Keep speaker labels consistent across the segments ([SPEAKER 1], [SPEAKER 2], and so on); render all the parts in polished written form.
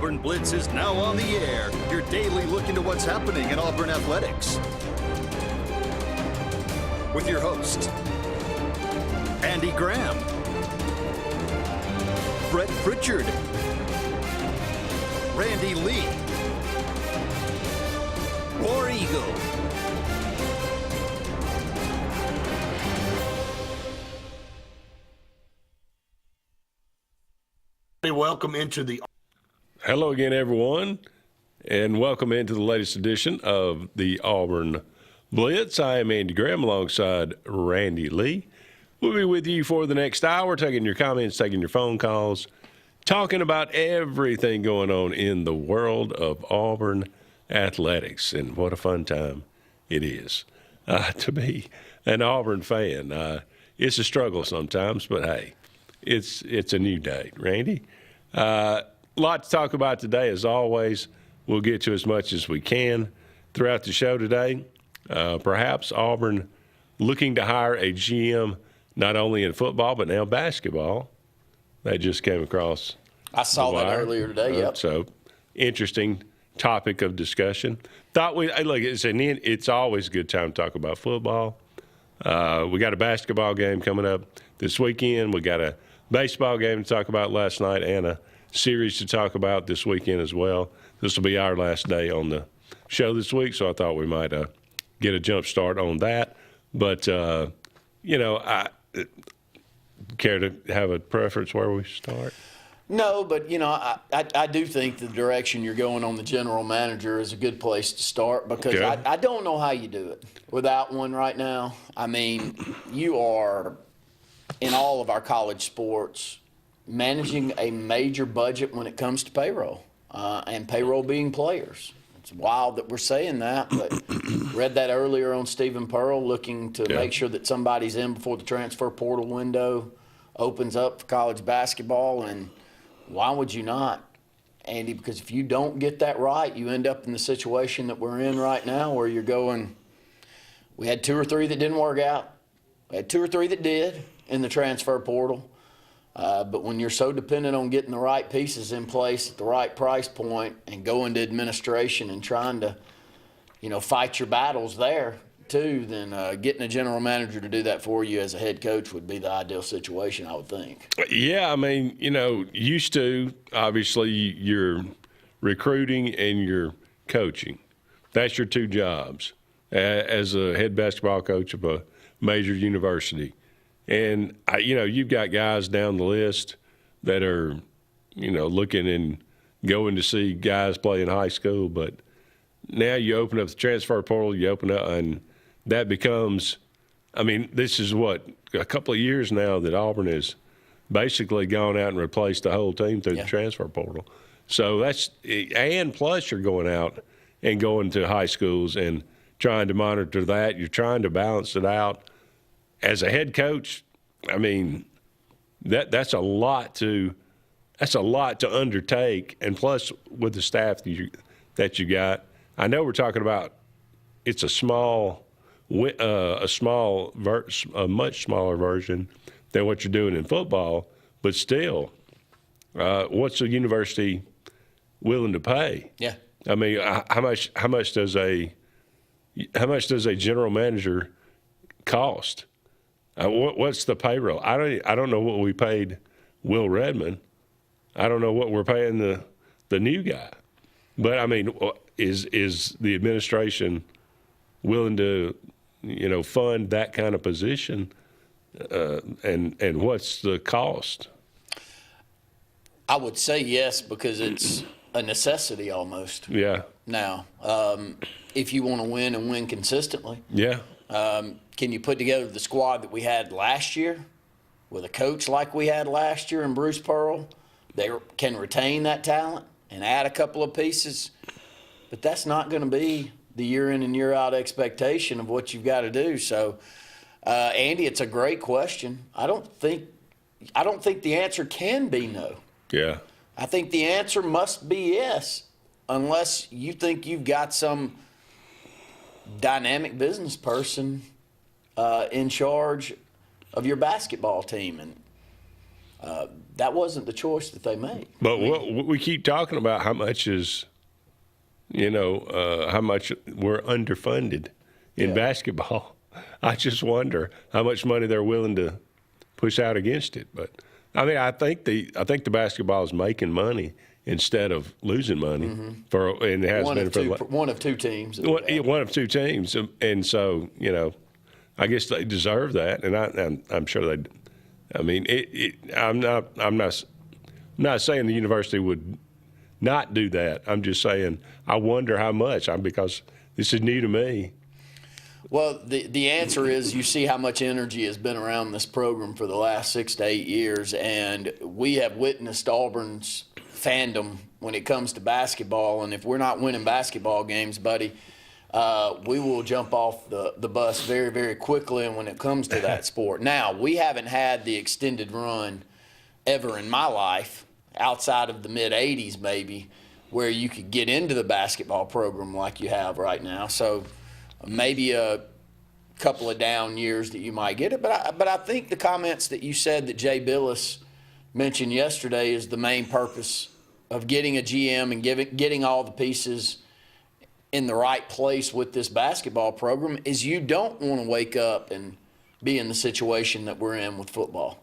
[SPEAKER 1] Auburn Blitz is now on the air, your daily look into what's happening in Auburn athletics. With your host, Andy Graham, Brett Pritchard, Randy Lee, War Eagle.
[SPEAKER 2] Welcome into the...
[SPEAKER 3] Hello again, everyone, and welcome into the latest edition of the Auburn Blitz. I am Andy Graham alongside Randy Lee. We'll be with you for the next hour, taking your comments, taking your phone calls, talking about everything going on in the world of Auburn athletics. And what a fun time it is to be an Auburn fan. It's a struggle sometimes, but hey, it's a new day. Randy? A lot to talk about today, as always. We'll get to as much as we can throughout the show today. Perhaps Auburn looking to hire a GM not only in football but now basketball. That just came across.
[SPEAKER 2] I saw that earlier today. Yep.
[SPEAKER 3] So interesting topic of discussion. It's always a good time to talk about football. We got a basketball game coming up this weekend. We got a baseball game to talk about last night and a series to talk about this weekend as well. This will be our last day on the show this week, so I thought we might get a jump start on that. But, I care to have a preference where we start?
[SPEAKER 2] No, but, I do think the direction you're going on the general manager is a good place to start because I don't know how you do it without one right now. I mean, you are, in all of our college sports, managing a major budget when it comes to payroll, and payroll being players. It's wild that we're saying that, but read that earlier on Stephen Pearl looking to make sure that somebody's in before the transfer portal window opens up for college basketball. And why would you not, Andy? Because if you don't get that right, you end up in the situation that we're in right now where you're going, we had 2 or 3 that didn't work out. We had 2 or 3 that did in the transfer portal. But when you're so dependent on getting the right pieces in place at the right price point and going to administration and trying to, fight your battles there too, then getting a general manager to do that for you as a head coach would be the ideal situation, I would think.
[SPEAKER 3] Yeah, I mean, used to, obviously, you're recruiting and you're coaching. That's your 2 jobs as a head basketball coach of a major university. And, you've got guys down the list that are, looking and going to see guys play in high school. But now you open up the transfer portal, you open up, and that becomes – this is a couple of years now that Auburn has basically gone out and replaced the whole team through the transfer portal. So that's – and plus you're going out and going to high schools and trying to monitor that. You're trying to balance it out. As a head coach, that's a lot to undertake, and plus with the staff that you got, I know we're talking about it's a much smaller version than what you're doing in football, but still, what's the university willing to pay?
[SPEAKER 2] Yeah,
[SPEAKER 3] how much does a general manager cost? What's the payroll? I don't know what we paid Will Redmond. I don't know what we're paying the new guy. But is the administration willing to, fund that kind of position? And what's the cost?
[SPEAKER 2] I would say yes, because it's a necessity almost.
[SPEAKER 3] Yeah.
[SPEAKER 2] Now, if you want to win and win consistently.
[SPEAKER 3] Yeah.
[SPEAKER 2] Can you put together the squad that we had last year with a coach like we had last year in Bruce Pearl? They can retain that talent and add a couple of pieces, but that's not going to be the year in and year out expectation of what you've got to do. So, Andy, it's a great question. I don't think the answer can be no.
[SPEAKER 3] Yeah.
[SPEAKER 2] I think the answer must be yes, unless you think you've got some dynamic business person in charge of your basketball team. And that wasn't the choice that they made.
[SPEAKER 3] But we keep talking about how much is, how much we're underfunded in basketball. I just wonder how much money they're willing to push out against it. But I mean, I think the basketball is making money instead of losing money and it has
[SPEAKER 2] one of two teams.
[SPEAKER 3] One of two teams, and so I guess they deserve that, and I'm sure they. I mean, I'm not saying the university would not do that. I'm just saying I wonder how much. Because this is new to me.
[SPEAKER 2] Well, the answer is you see how much energy has been around this program for the last 6 to 8 years, and we have witnessed Auburn's fandom when it comes to basketball. And if we're not winning basketball games, buddy, we will jump off the bus very, very quickly. And when it comes to that sport, now we haven't had the extended run ever in my life outside of the mid '80s, maybe, where you could get into the basketball program like you have right now. So maybe a couple of down years that you might get it. But I think the comments that you said that Jay Billis mentioned yesterday is the main purpose of getting a GM and getting all the pieces in the right place with this basketball program is you don't want to wake up and be in the situation that we're in with football.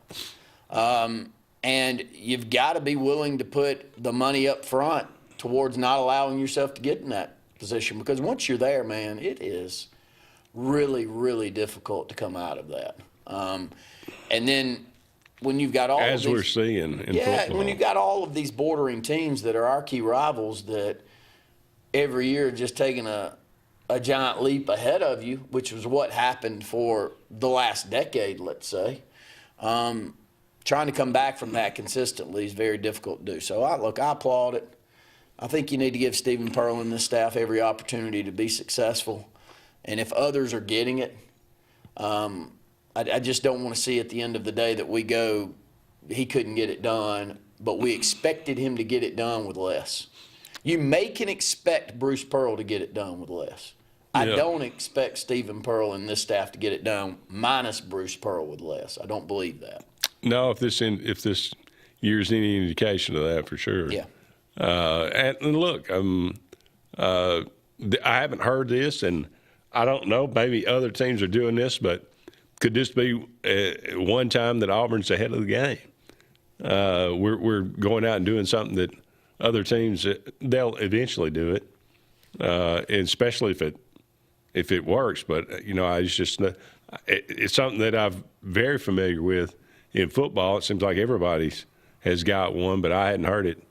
[SPEAKER 2] And you've got to be willing to put the money up front towards not allowing yourself to get in that position, because once you're there, man, it is really, really difficult to come out of that. And then when you've got all
[SPEAKER 3] as
[SPEAKER 2] of these,
[SPEAKER 3] we're seeing in football,
[SPEAKER 2] when you've got all of these bordering teams that are our key rivals that every year just taking a giant leap ahead of you, which was what happened for the last decade, let's say. Trying to come back from that consistently is very difficult to do. So, I applaud it. I think you need to give Stephen Pearl and this staff every opportunity to be successful. And if others are getting it, I just don't want to see at the end of the day that we go, he couldn't get it done, but we expected him to get it done with less. You can expect Bruce Pearl to get it done with less. I don't expect Stephen Pearl and this staff to get it done minus Bruce Pearl with less. I don't believe that.
[SPEAKER 3] No, if this year's any indication of that, for sure.
[SPEAKER 2] Yeah.
[SPEAKER 3] And look, I haven't heard this, and I don't know. Maybe other teams are doing this, but could this be one time that Auburn's ahead of the game? We're going out and doing something that other teams, they'll eventually do it, and especially if it works. But it's something that I'm very familiar with in football. It seems like everybody has got one, but I hadn't heard it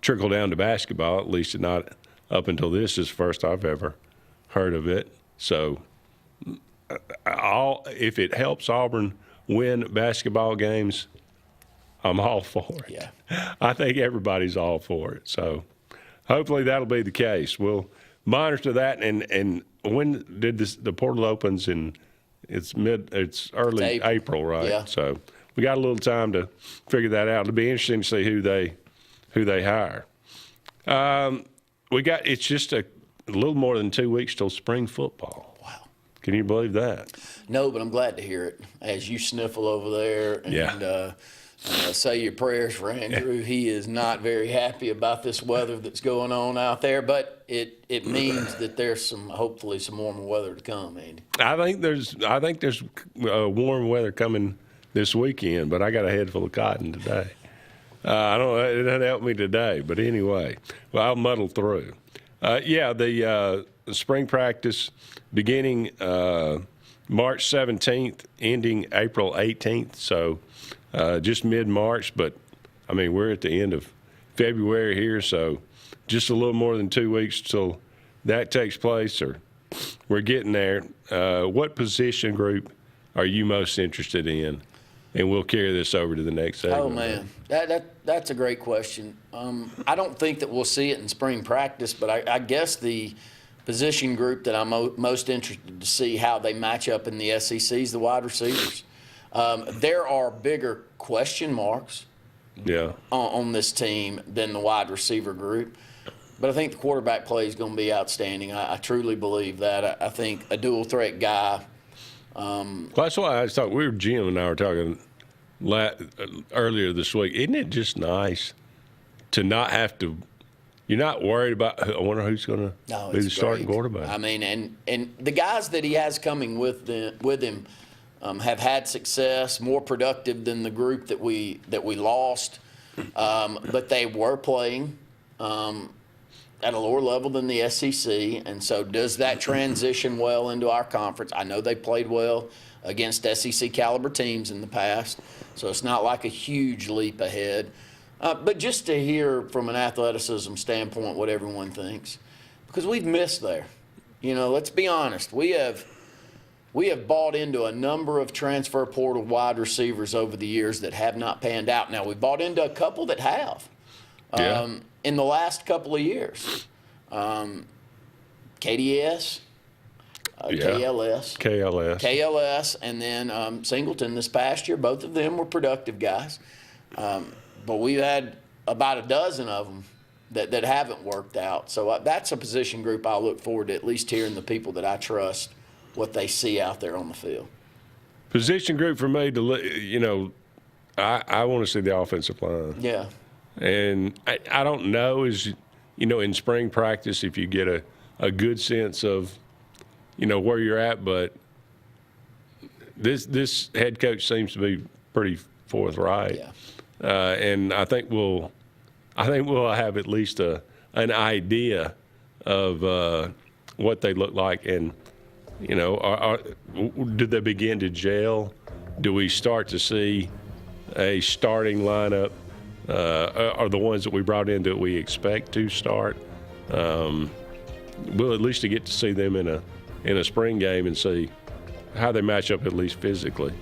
[SPEAKER 3] trickle down to basketball, at least not up until this is the first I've ever heard of it. So if it helps Auburn win basketball games, I'm all for it.
[SPEAKER 2] Yeah.
[SPEAKER 3] I think everybody's all for it. So hopefully that'll be the case. We'll monitor that. And when did the portal opens? It's early April, right?
[SPEAKER 2] Yeah.
[SPEAKER 3] So we got a little time to figure that out. It'll be interesting to see who they hire. It's just a little more than 2 weeks till spring football.
[SPEAKER 2] Wow.
[SPEAKER 3] Can you believe that?
[SPEAKER 2] No, but I'm glad to hear it as you sniffle over there and say your prayers for Andrew. Yeah. He is not very happy about this weather that's going on out there, but it means that there's hopefully some warmer weather to come, Andy.
[SPEAKER 3] I think there's warm weather coming this weekend, but I got a head full of cotton today. I don't know, it didn't help me today, but anyway, I'll muddle through. The spring practice beginning March 17th, ending April 18th, so just mid-March, but, I mean, we're at the end of February here, so just a little more than 2 weeks till that takes place, or we're getting there. What position group are you most interested in? And we'll carry this over to the next segment.
[SPEAKER 2] Oh, man, that's a great question. I don't think that we'll see it in spring practice, but I guess the position group that I'm most interested to see how they match up in the SEC is the wide receivers. There are bigger question marks on this team than the wide receiver group. But I think the quarterback play is going to be outstanding. I truly believe that. I think a dual-threat guy.
[SPEAKER 3] Well, that's why I thought Jim and I were talking earlier this week. Isn't it just nice to not have to? You're not worried about. I wonder who's going to be the starting quarterback.
[SPEAKER 2] I mean, and the guys that he has coming with him have had success, more productive than the group that we lost, but they were playing at a lower level than the SEC, and so does that transition well into our conference? I know they played well against SEC caliber teams in the past, so it's not like a huge leap ahead. But just to hear from an athleticism standpoint what everyone thinks, because we've missed there. You know, let's be honest. We have bought into a number of transfer portal wide receivers over the years that have not panned out. Now, we bought into a couple that have in the last couple of years. KDS. KLS, and then Singleton this past year. Both of them were productive guys. But we've had about a dozen of them that haven't worked out. So that's a position group I look forward to at least hearing the people that I trust, what they see out there on the field.
[SPEAKER 3] Position group for me, I want to see the offensive line.
[SPEAKER 2] Yeah.
[SPEAKER 3] And I don't know, in spring practice, if you get a good sense of, where you're at, but this head coach seems to be pretty forthright.
[SPEAKER 2] Yeah.
[SPEAKER 3] And I think we'll have at least an idea of what they look like, and do they begin to gel? Do we start to see a starting lineup? Are the ones that we brought in that we expect to start? We'll at least get to see them in a spring game and see how they match up, at least physically.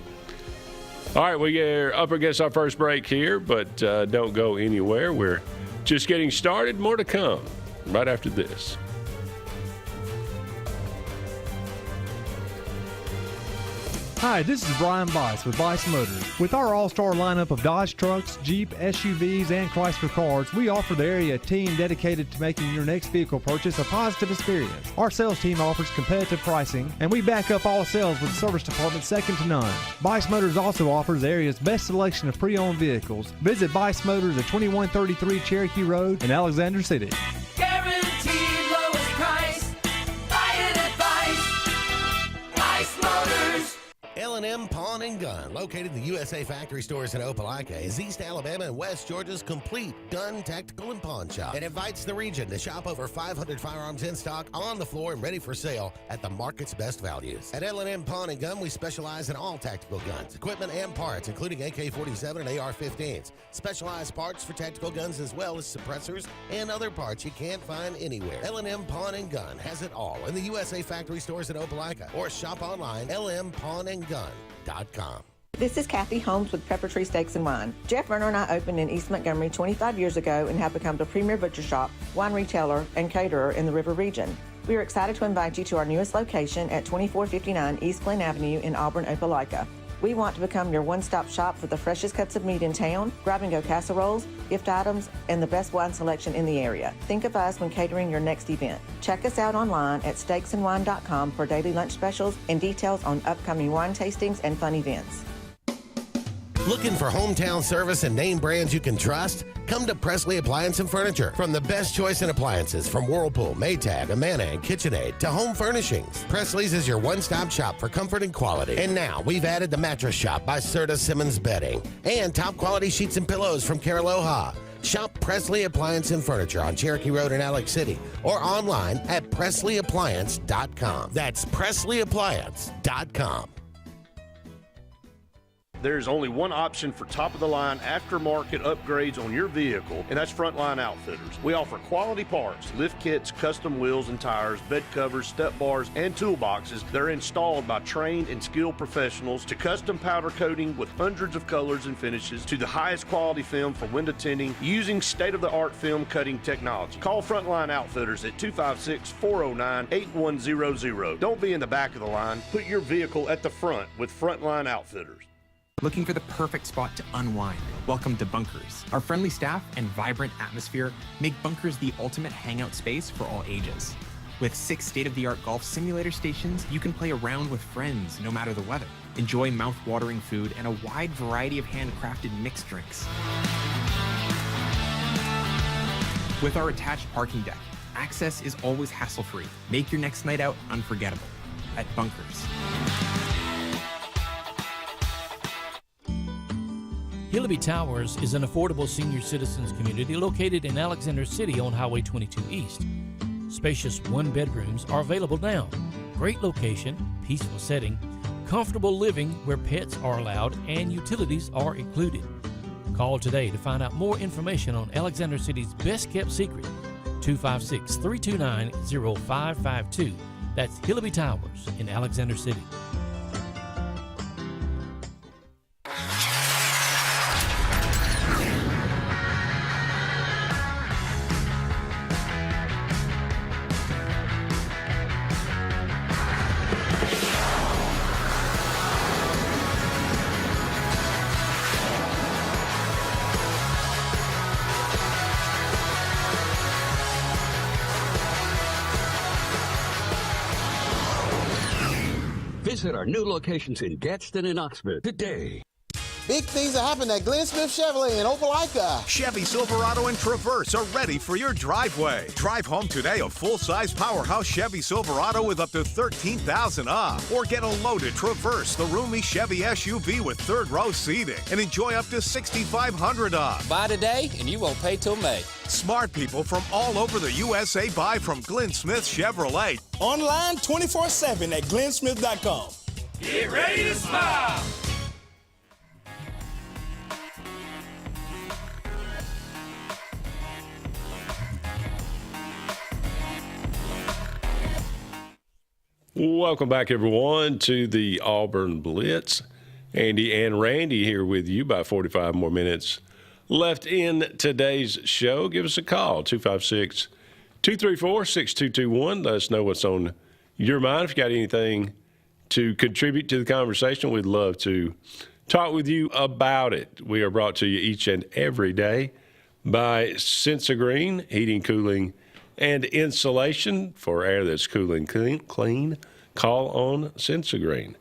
[SPEAKER 3] All right, we are up against our first break here, but don't go anywhere. We're just getting started. More to come right after this.
[SPEAKER 4] Hi, this is Brian Bice with Bice Motors. With our all-star lineup of Dodge trucks, Jeep, SUVs, and Chrysler cars, we offer the area a team dedicated to making your next vehicle purchase a positive experience. Our sales team offers competitive pricing, and we back up all sales with a service department second to none. Bice Motors also offers the area's best selection of pre-owned vehicles. Visit Bice Motors at 2133 Cherokee Road in Alexander City.
[SPEAKER 5] Guaranteed lowest price. Buy it at Bice. Bice Motors.
[SPEAKER 6] L&M Pawn and Gun, located in the USA Factory Stores in Opelika, is East Alabama and West Georgia's complete gun, tactical, and pawn shop. It invites the region to shop over 500 firearms in stock, on the floor, and ready for sale at the market's best values. At L&M Pawn and Gun, we specialize in all tactical guns, equipment, and parts, including AK-47 and AR-15s. Specialized parts for tactical guns as well as suppressors and other parts you can't find anywhere. L&M Pawn and Gun has it all in the USA Factory Stores in Opelika, or shop online, lmpawnandgun.com.
[SPEAKER 7] This is Kathy Holmes with Pepper Tree Steaks and Wine. Jeff Verner and I opened in East Montgomery 25 years ago and have become the premier butcher shop, wine retailer, and caterer in the River region. We are excited to invite you to our newest location at 2459 East Glen Avenue in Auburn, Opelika. We want to become your one-stop shop for the freshest cuts of meat in town, grab-and-go casseroles, gift items, and the best wine selection in the area. Think of us when catering your next event. Check us out online at steaksandwine.com for daily lunch specials and details on upcoming wine tastings and fun events.
[SPEAKER 6] Looking for hometown service and name brands you can trust? Come to Presley Appliance and Furniture. From the best choice in appliances from Whirlpool, Maytag, Amana, and KitchenAid to home furnishings, Presley's is your one-stop shop for comfort and quality. And now we've added the Mattress Shop by Serta Simmons Bedding and top-quality sheets and pillows from Caraloha. Shop Presley Appliance and Furniture on Cherokee Road in Alex City or online at PresleyAppliance.com. That's PresleyAppliance.com.
[SPEAKER 8] There's only one option for top-of-the-line aftermarket upgrades on your vehicle, and that's Frontline Outfitters. We offer quality parts, lift kits, custom wheels and tires, bed covers, step bars, and toolboxes that are installed by trained and skilled professionals, to custom powder coating with hundreds of colors and finishes, to the highest quality film for window tinting using state-of-the-art film cutting technology. Call Frontline Outfitters at 256-409-8100. Don't be in the back of the line. Put your vehicle at the front with Frontline Outfitters.
[SPEAKER 9] Looking for the perfect spot to unwind? Welcome to Bunkers. Our friendly staff and vibrant atmosphere make Bunkers the ultimate hangout space for all ages. With 6 state-of-the-art golf simulator stations, you can play around with friends no matter the weather. Enjoy mouth-watering food and a wide variety of handcrafted mixed drinks. With our attached parking deck, access is always hassle-free. Make your next night out unforgettable at Bunkers.
[SPEAKER 10] Hillaby Towers is an affordable senior citizens community located in Alexander City on Highway 22 East. Spacious one-bedrooms are available now. Great location, peaceful setting, comfortable living where pets are allowed and utilities are included. Call today to find out more information on Alexander City's best-kept secret, 256-329-0552. That's Hillaby Towers in Alexander City.
[SPEAKER 11] Visit our new locations in Gadsden and Oxford today.
[SPEAKER 12] Big things are happening at Glenn Smith Chevrolet in Opelika.
[SPEAKER 13] Chevy Silverado and Traverse are ready for your driveway. Drive home today a full-size powerhouse Chevy Silverado with up to $13,000 off. Or get a loaded Traverse, the roomy Chevy SUV with third-row seating, and enjoy up to $6,500 off.
[SPEAKER 14] Buy today and you won't pay till May.
[SPEAKER 13] Smart people from all over the USA buy from Glenn Smith Chevrolet.
[SPEAKER 12] Online 24/7 at glennsmith.com.
[SPEAKER 5] Get ready to smile.
[SPEAKER 3] Welcome back, everyone, to the Auburn Blitz. Andy and Randy here with you. About 45 more minutes left in today's show. Give us a call, 256-234-6221. Let us know what's on your mind. If you got anything to contribute to the conversation, we'd love to talk with you about it. We are brought to you each and every day by Sensagreen, heating, cooling, and insulation for air that's cool and clean. Call on Sensagreen.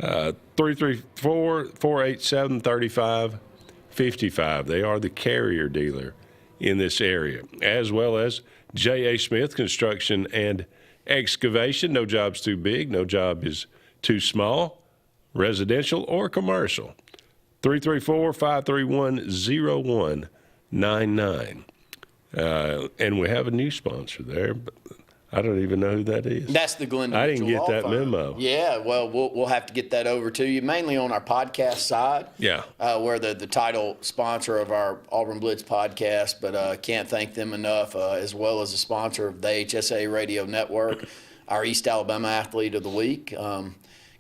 [SPEAKER 3] 334-487-3555. They are the carrier dealer in this area, as well as J.A. Smith Construction and Excavation. No job's too big. No job is too small, residential or commercial. 334-531-0199. And we have a new sponsor there, but I don't even know who that is.
[SPEAKER 2] That's the Glenn.
[SPEAKER 3] I didn't get that memo.
[SPEAKER 2] Yeah, well, we'll have to get that over to you, mainly on our podcast side.
[SPEAKER 3] Yeah.
[SPEAKER 2] We're the title sponsor of our Auburn Blitz podcast, but can't thank them enough, as well as a sponsor of the HSA Radio Network, our East Alabama Athlete of the Week.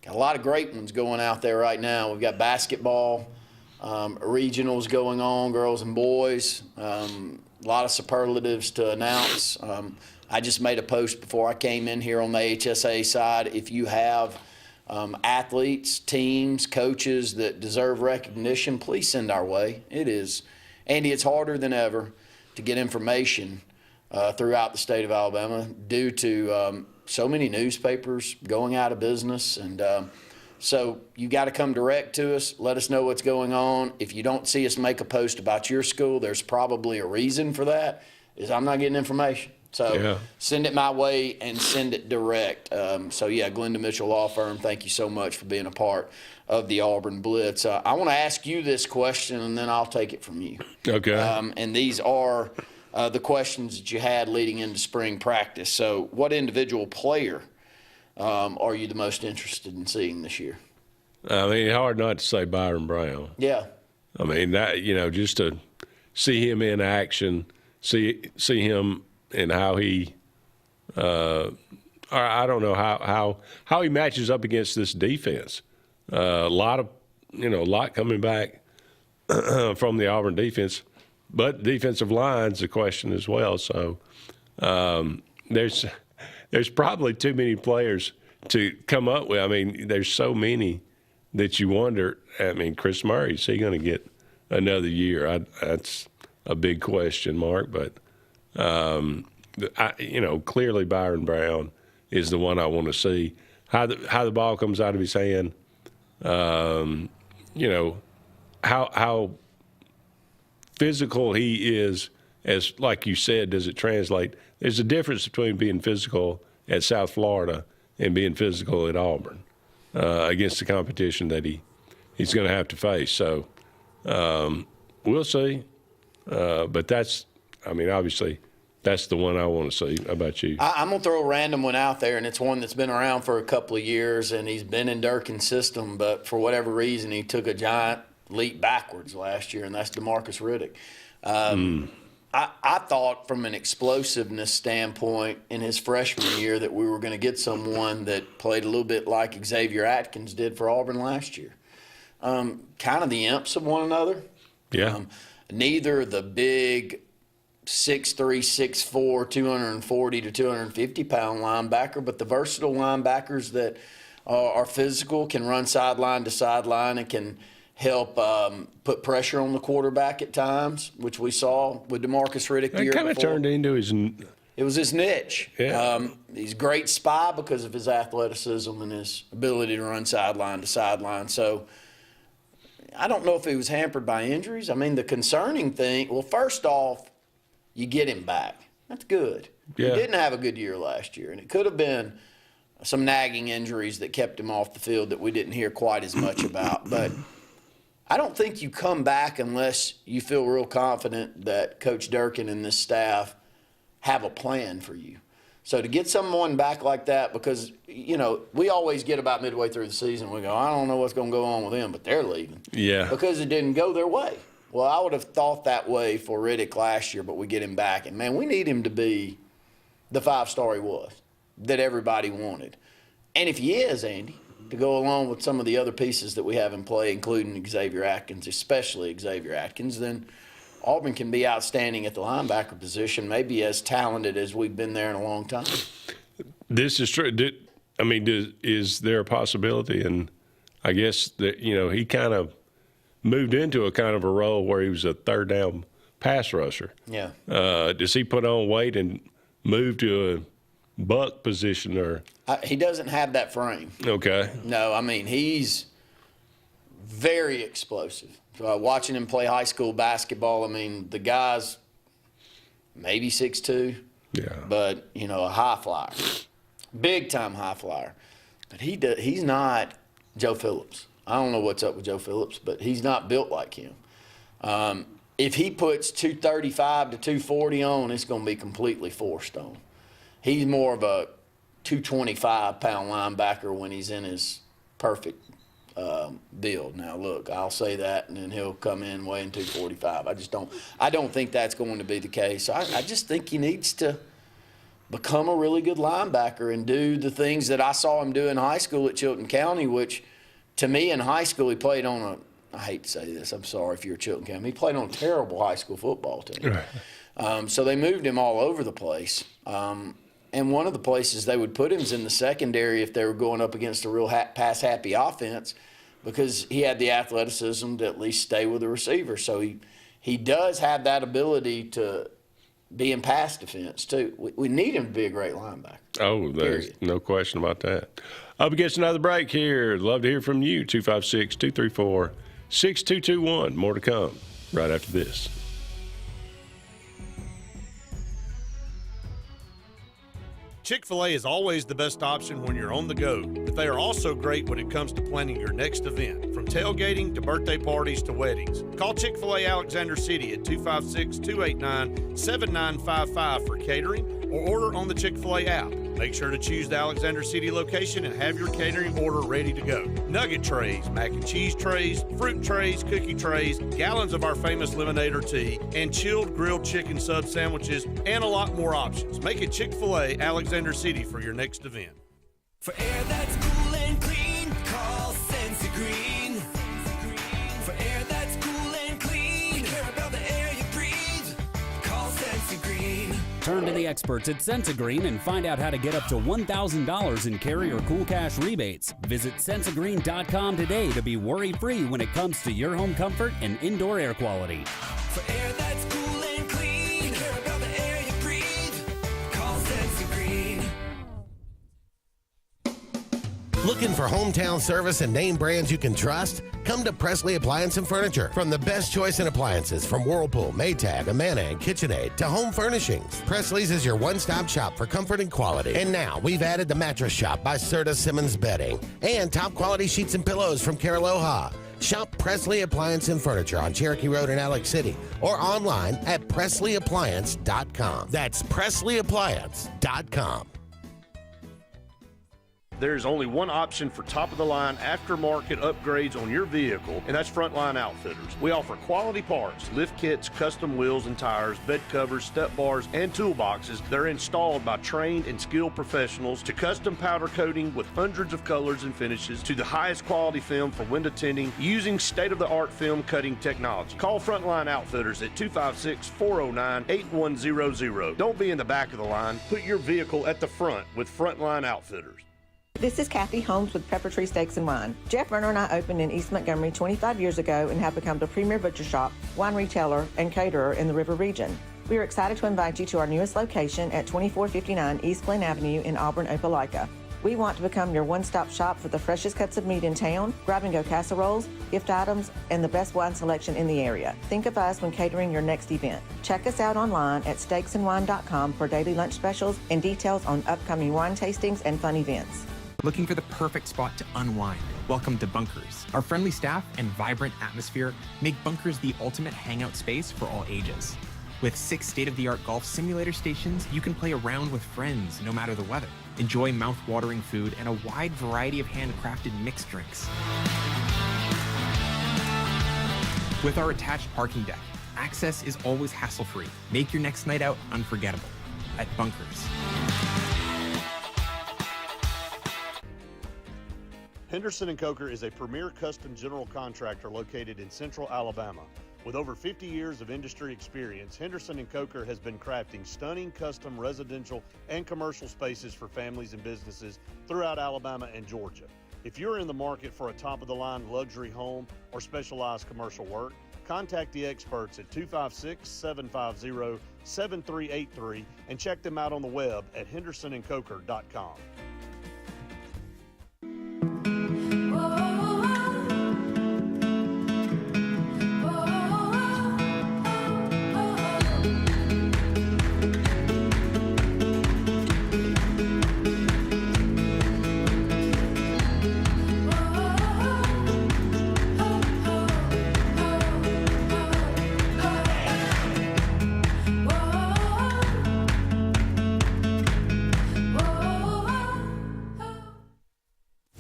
[SPEAKER 2] Got a lot of great ones going out there right now. We've got basketball, regionals going on, girls and boys. A lot of superlatives to announce. I just made a post before I came in here on the HSA side. If you have athletes, teams, coaches that deserve recognition, please send our way. It is, Andy, it's harder than ever to get information throughout the state of Alabama due to so many newspapers going out of business. And so you got to come direct to us. Let us know what's going on. If you don't see us make a post about your school, there's probably a reason for that, is I'm not getting information. So send it my way and send it direct. Glenda Mitchell Law Firm, thank you so much for being a part of the Auburn Blitz. I want to ask you this question, and then I'll take it from you.
[SPEAKER 3] Okay.
[SPEAKER 2] And these are the questions that you had leading into spring practice. So what individual player are you the most interested in seeing this year?
[SPEAKER 3] I mean, hard not to say Byron Brown.
[SPEAKER 2] Yeah.
[SPEAKER 3] I mean, that, just to see him in action, see him and how he, I don't know how he matches up against this defense. A lot coming back from the Auburn defense, but defensive line's a question as well. So there's probably too many players to come up with. I mean, there's so many that you wonder. I mean, Chris Murray, is he going to get another year? That's a big question mark, but. clearly Byron Brown is the one I want to see. How the ball comes out of his hand, how physical he is, as like you said, does it translate? There's a difference between being physical at South Florida and being physical at Auburn against the competition that he's going to have to face. So we'll see. But obviously, that's the one I want to see. How about you?
[SPEAKER 2] I'm going to throw a random one out there, and it's one that's been around for a couple of years, and he's been in Durkin's system, but for whatever reason, he took a giant leap backwards last year, and that's DeMarcus Riddick. I thought from an explosiveness standpoint in his freshman year that we were going to get someone that played a little bit like Xavier Atkins did for Auburn last year. Kind of the imps of one another.
[SPEAKER 3] Yeah.
[SPEAKER 2] Neither the big 6'3", 6'4", 240 to 250-pound linebacker, but the versatile linebackers that are physical, can run sideline to sideline, and can help put pressure on the quarterback at times, which we saw with DeMarcus Riddick the year before.
[SPEAKER 3] It kind of turned into his –
[SPEAKER 2] it was his niche.
[SPEAKER 3] Yeah.
[SPEAKER 2] He's a great spy because of his athleticism and his ability to run sideline to sideline. So I don't know if he was hampered by injuries. I mean, the concerning thing – well, first off, you get him back. That's good.
[SPEAKER 3] Yeah.
[SPEAKER 2] He didn't have a good year last year, and it could have been some nagging injuries that kept him off the field that we didn't hear quite as much about. But I don't think you come back unless you feel real confident that Coach Durkin and this staff have a plan for you. So to get someone back like that, because, we always get about midway through the season, we go, I don't know what's going to go on with them, but they're leaving.
[SPEAKER 3] Yeah.
[SPEAKER 2] Because it didn't go their way. Well, I would have thought that way for Riddick last year, but we get him back. And, man, we need him to be the 5-star he was that everybody wanted. And if he is, Andy, to go along with some of the other pieces that we have in play, including Xavier Atkins, especially Xavier Atkins, then Auburn can be outstanding at the linebacker position, maybe as talented as we've been there in a long time.
[SPEAKER 3] This is true. Is there a possibility? And I guess that, he kind of moved into a kind of a role where he was a third down pass rusher.
[SPEAKER 2] Yeah.
[SPEAKER 3] Does he put on weight and move to a buck position, or
[SPEAKER 2] he doesn't have that frame?
[SPEAKER 3] Okay.
[SPEAKER 2] No, he's very explosive. Watching him play high school basketball, the guy's maybe 6'2".
[SPEAKER 3] Yeah.
[SPEAKER 2] But, a high flyer. Big time high flyer. But he's not Joe Phillips. I don't know what's up with Joe Phillips, but he's not built like him. If he puts 235 to 240 on, it's going to be completely forced on. He's more of a 225-pound linebacker when he's in his perfect build. Now, look, I'll say that, and then he'll come in weighing 245. I don't think that's going to be the case. I just think he needs to become a really good linebacker and do the things that I saw him do in high school at Chilton County, which – to me, in high school, he played on I hate to say this, I'm sorry if you're a Chilton County, he played on a terrible high school football team. So they moved him all over the place. And one of the places they would put him is in the secondary if they were going up against a real pass-happy offense, because he had the athleticism to at least stay with the receiver. So he does have that ability to be in pass defense, too. We need him to be a great linebacker.
[SPEAKER 3] Oh, there's no question about that. Up against another break here. Love to hear from you, 256-234-6221. More to come right after this.
[SPEAKER 8] Chick-fil-A is always the best option when you're on the go, but they are also great when it comes to planning your next event, from tailgating to birthday parties to weddings. Call Chick-fil-A Alexander City at 256-289-7955 for catering, or order on the Chick-fil-A app. Make sure to choose the Alexander City location and have your catering order ready to go. Nugget trays, mac and cheese trays, fruit trays, cookie trays, gallons of our famous lemonade or tea, and chilled grilled chicken sub sandwiches, and a lot more options. Make it Chick-fil-A Alexander City for your next event.
[SPEAKER 5] For air that's cool and clean, call Senza Green. For air that's cool and clean, care about the air you breathe, call Senza Green.
[SPEAKER 15] Turn to the experts at Sensagreen and find out how to get up to $1,000 in Carrier Cool Cash rebates. Visit Sensagreen.com today to be worry-free when it comes to your home comfort and indoor air quality.
[SPEAKER 5] For air that's cool and clean, care about the air you breathe,
[SPEAKER 6] Looking for hometown service and name brands you can trust? Come to Presley Appliance and Furniture. From the best choice in appliances from Whirlpool, Maytag, Amana, and KitchenAid to home furnishings, Presley's is your one-stop shop for comfort and quality. And now we've added the Mattress Shop by Serta Simmons Bedding and top quality sheets and pillows from Caraloha. Shop Presley Appliance and Furniture on Cherokee Road in Alex City or online at PresleyAppliance.com. That's PresleyAppliance.com.
[SPEAKER 8] There's only one option for top-of-the-line aftermarket upgrades on your vehicle, and that's Frontline Outfitters. We offer quality parts, lift kits, custom wheels and tires, bed covers, step bars, and toolboxes. They're installed by trained and skilled professionals, to custom powder coating with hundreds of colors and finishes, to the highest quality film for window tinting using state-of-the-art film cutting technology. Call Frontline Outfitters at 256-409-8100. Don't be in the back of the line. Put your vehicle at the front with Frontline Outfitters.
[SPEAKER 7] This is Kathy Holmes with Peppertree Steaks and Wine. Jeff Verner and I opened in East Montgomery 25 years ago and have become the premier butcher shop, wine retailer, and caterer in the River region. We are excited to invite you to our newest location at 2459 East Glen Avenue in Auburn, Opelika. We want to become your one-stop shop for the freshest cuts of meat in town, grab-and-go casseroles, gift items, and the best wine selection in the area. Think of us when catering your next event. Check us out online at steaksandwine.com for daily lunch specials and details on upcoming wine tastings and fun events.
[SPEAKER 9] Looking for the perfect spot to unwind? Welcome to Bunkers. Our friendly staff and vibrant atmosphere make Bunkers the ultimate hangout space for all ages. With 6 state-of-the-art golf simulator stations, you can play around with friends no matter the weather. Enjoy mouth-watering food and a wide variety of handcrafted mixed drinks. With our attached parking deck, access is always hassle-free. Make your next night out unforgettable at Bunkers.
[SPEAKER 8] Henderson & Coker is a premier custom general contractor located in central Alabama. With over 50 years of industry experience, Henderson & Coker has been crafting stunning custom residential and commercial spaces for families and businesses throughout Alabama and Georgia. If you're in the market for a top-of-the-line luxury home or specialized commercial work, contact the experts at 256-750-7383 and check them out on the web at hendersonandcoker.com.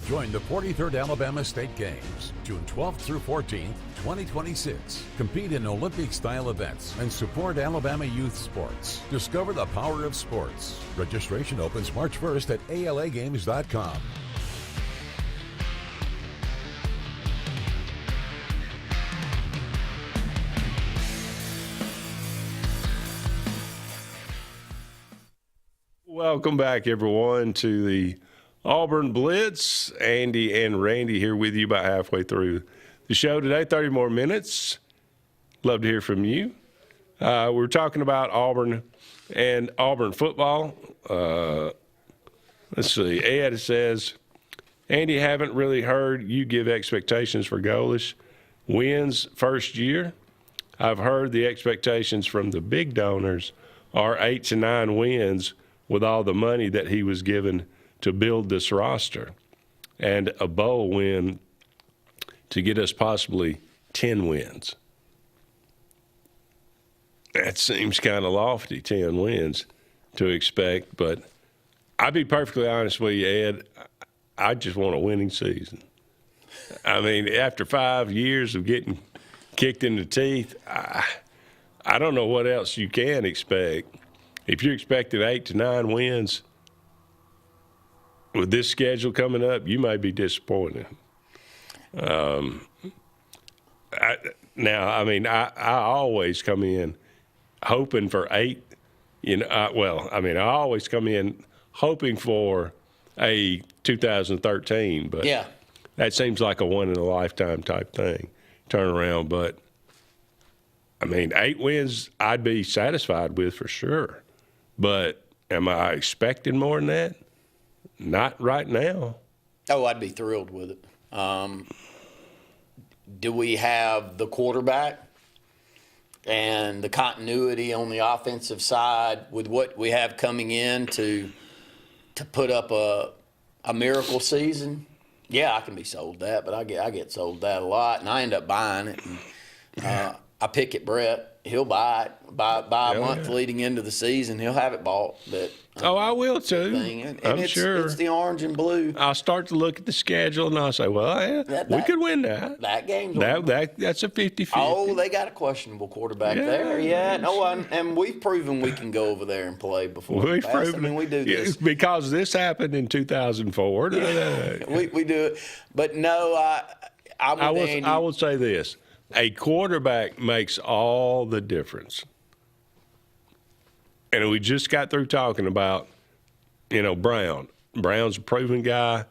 [SPEAKER 16] Join the 43rd Alabama State Games, June 12th through 14th, 2026. Compete in Olympic-style events and support Alabama youth sports. Discover the power of sports. Registration opens March 1st at alagames.com.
[SPEAKER 3] Welcome back, everyone, to the Auburn Blitz. Andy and Randy here with you about halfway through the show today. 30 more minutes. Love to hear from you. We're talking about Auburn and Auburn football. Let's see. Ed says, Andy, haven't really heard you give expectations for Golish. Wins first year. I've heard the expectations from the big donors are 8 to 9 wins with all the money that he was given to build this roster, and a bowl win to get us possibly 10 wins. That seems kind of lofty, 10 wins to expect, but I'll be perfectly honest with you, Ed, I just want a winning season. I mean, after 5 years of getting kicked in the teeth, I don't know what else you can expect. If you're expecting 8 to 9 wins, with this schedule coming up, you may be disappointed. I always come in hoping for 8. I always come in hoping for a 2013, but
[SPEAKER 2] yeah,
[SPEAKER 3] that seems like a one-in-a-lifetime type thing, turnaround. But, 8 wins I'd be satisfied with for sure. But am I expecting more than that? Not right now.
[SPEAKER 2] Oh, I'd be thrilled with it. Do we have the quarterback and the continuity on the offensive side with what we have coming in to put up a miracle season? Yeah, I can be sold that, but I get sold that a lot, and I end up buying it. And, I pick at Brett. He'll buy it by a month leading into the season. He'll have it bought. But
[SPEAKER 3] I will too.
[SPEAKER 2] And
[SPEAKER 3] I'm sure.
[SPEAKER 2] It's the orange and blue.
[SPEAKER 3] I'll start to look at the schedule and I'll say, well, we could win that.
[SPEAKER 2] That game's
[SPEAKER 3] that's a 50-50.
[SPEAKER 2] Oh, they got a questionable quarterback there. Yeah, no, and we've proven we can go over there and play before.
[SPEAKER 3] We've proven.
[SPEAKER 2] I mean, we do this
[SPEAKER 3] because this happened in 2004.
[SPEAKER 2] we do it, but no,
[SPEAKER 3] I will say this. A quarterback makes all the difference. And we just got through talking about, Brown. Brown's a proven guy.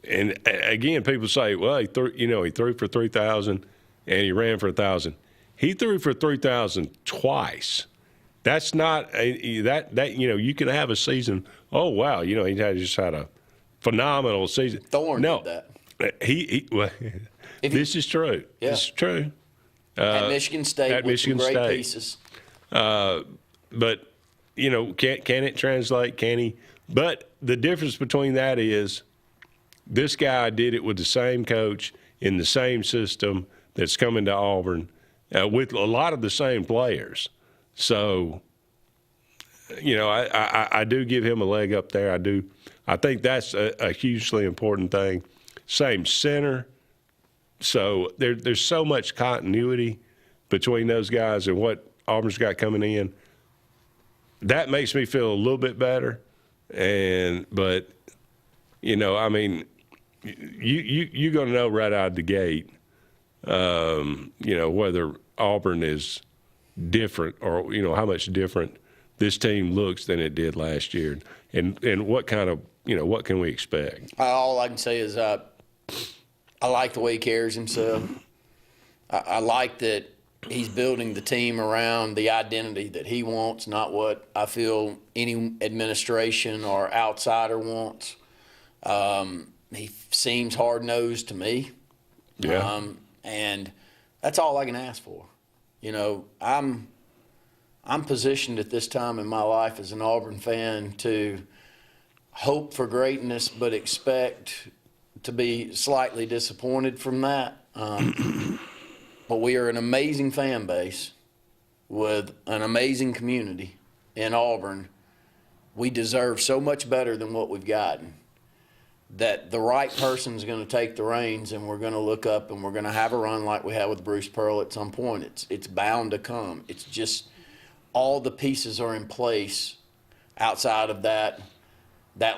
[SPEAKER 3] And again, people say, well, he threw for 3,000 and he ran for 1,000. He threw for 3,000 twice. That's not you can have a season. Oh wow, he just had a phenomenal season.
[SPEAKER 2] Thorne did that.
[SPEAKER 3] This is true.
[SPEAKER 2] Yeah.
[SPEAKER 3] This is true.
[SPEAKER 2] At Michigan State with some great pieces.
[SPEAKER 3] But, can it translate? Can he? But the difference between that is this guy did it with the same coach in the same system that's coming to Auburn with a lot of the same players. So, I do give him a leg up there. I do. I think that's a hugely important thing. Same center. So there's so much continuity between those guys and what Auburn's got coming in. That makes me feel a little bit better. But you're going to know right out of the gate, whether Auburn is different or how much different this team looks than it did last year, and what kind of what can we expect?
[SPEAKER 2] All I can say is I like the way he carries himself. I like that he's building the team around the identity that he wants, not what I feel any administration or outsider wants. He seems hard-nosed to me.
[SPEAKER 3] Yeah.
[SPEAKER 2] And that's all I can ask for. I'm positioned at this time in my life as an Auburn fan to hope for greatness but expect to be slightly disappointed from that. But we are an amazing fan base with an amazing community in Auburn. We deserve so much better than what we've gotten, that the right person's going to take the reins and we're going to look up and we're going to have a run like we had with Bruce Pearl at some point. It's bound to come. It's just all the pieces are in place outside of that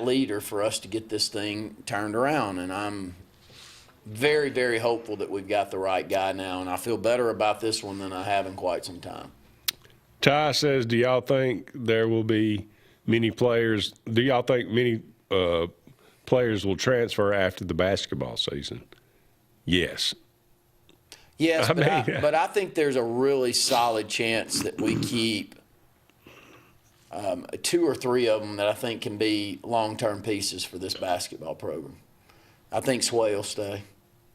[SPEAKER 2] leader for us to get this thing turned around. And I'm very, very hopeful that we've got the right guy now, and I feel better about this one than I have in quite some time.
[SPEAKER 3] Ty says, do y'all think there will be many players – do y'all think many players will transfer after the basketball season? Yes.
[SPEAKER 2] Yes, but I think there's a really solid chance that we keep two or three of them that I think can be long-term pieces for this basketball program. I think Sway will stay.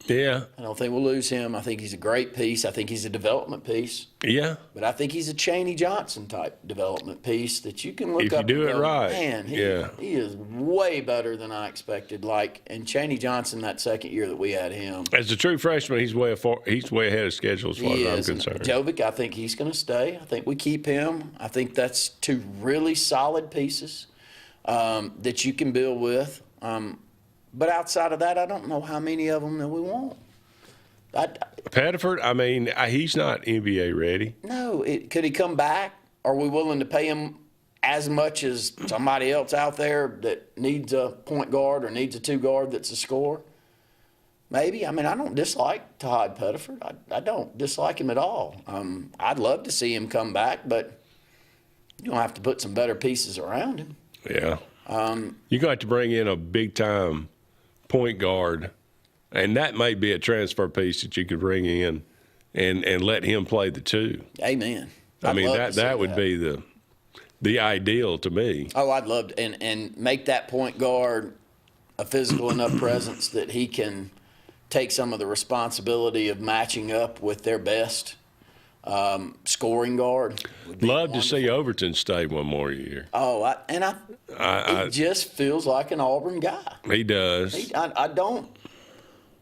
[SPEAKER 3] Yeah.
[SPEAKER 2] I don't think we'll lose him. I think he's a great piece. I think he's a development piece.
[SPEAKER 3] Yeah.
[SPEAKER 2] But I think he's a Chaney Johnson type development piece that you can look
[SPEAKER 3] if
[SPEAKER 2] up
[SPEAKER 3] you do
[SPEAKER 2] and
[SPEAKER 3] it
[SPEAKER 2] go,
[SPEAKER 3] right.
[SPEAKER 2] Man, he is way better than I expected. And Chaney Johnson, that second year that we had him.
[SPEAKER 3] As a true freshman, he's way ahead of schedule as far as I'm concerned.
[SPEAKER 2] Jovic, I think he's going to stay. I think we keep him. I think that's two really solid pieces that you can build with. But outside of that, I don't know how many of them that we want.
[SPEAKER 3] Pettiford, I mean, he's not NBA ready.
[SPEAKER 2] No. Could he come back? Are we willing to pay him as much as somebody else out there that needs a point guard or needs a two guard that's a scorer? Maybe. I mean, I don't dislike Todd Pettiford. I don't dislike him at all. I'd love to see him come back, but you're going to have to put some better pieces around him.
[SPEAKER 3] Yeah. You're going to have to bring in a big-time point guard, and that may be a transfer piece that you could bring in and let him play the two.
[SPEAKER 2] Amen.
[SPEAKER 3] I mean, that would be the ideal to me.
[SPEAKER 2] Oh, I'd love to. And make that point guard a physical enough presence that he can take some of the responsibility of matching up with their best scoring guard.
[SPEAKER 3] Love to see Overton stay one more year.
[SPEAKER 2] Oh, he just feels like an Auburn guy.
[SPEAKER 3] He does.
[SPEAKER 2] I don't.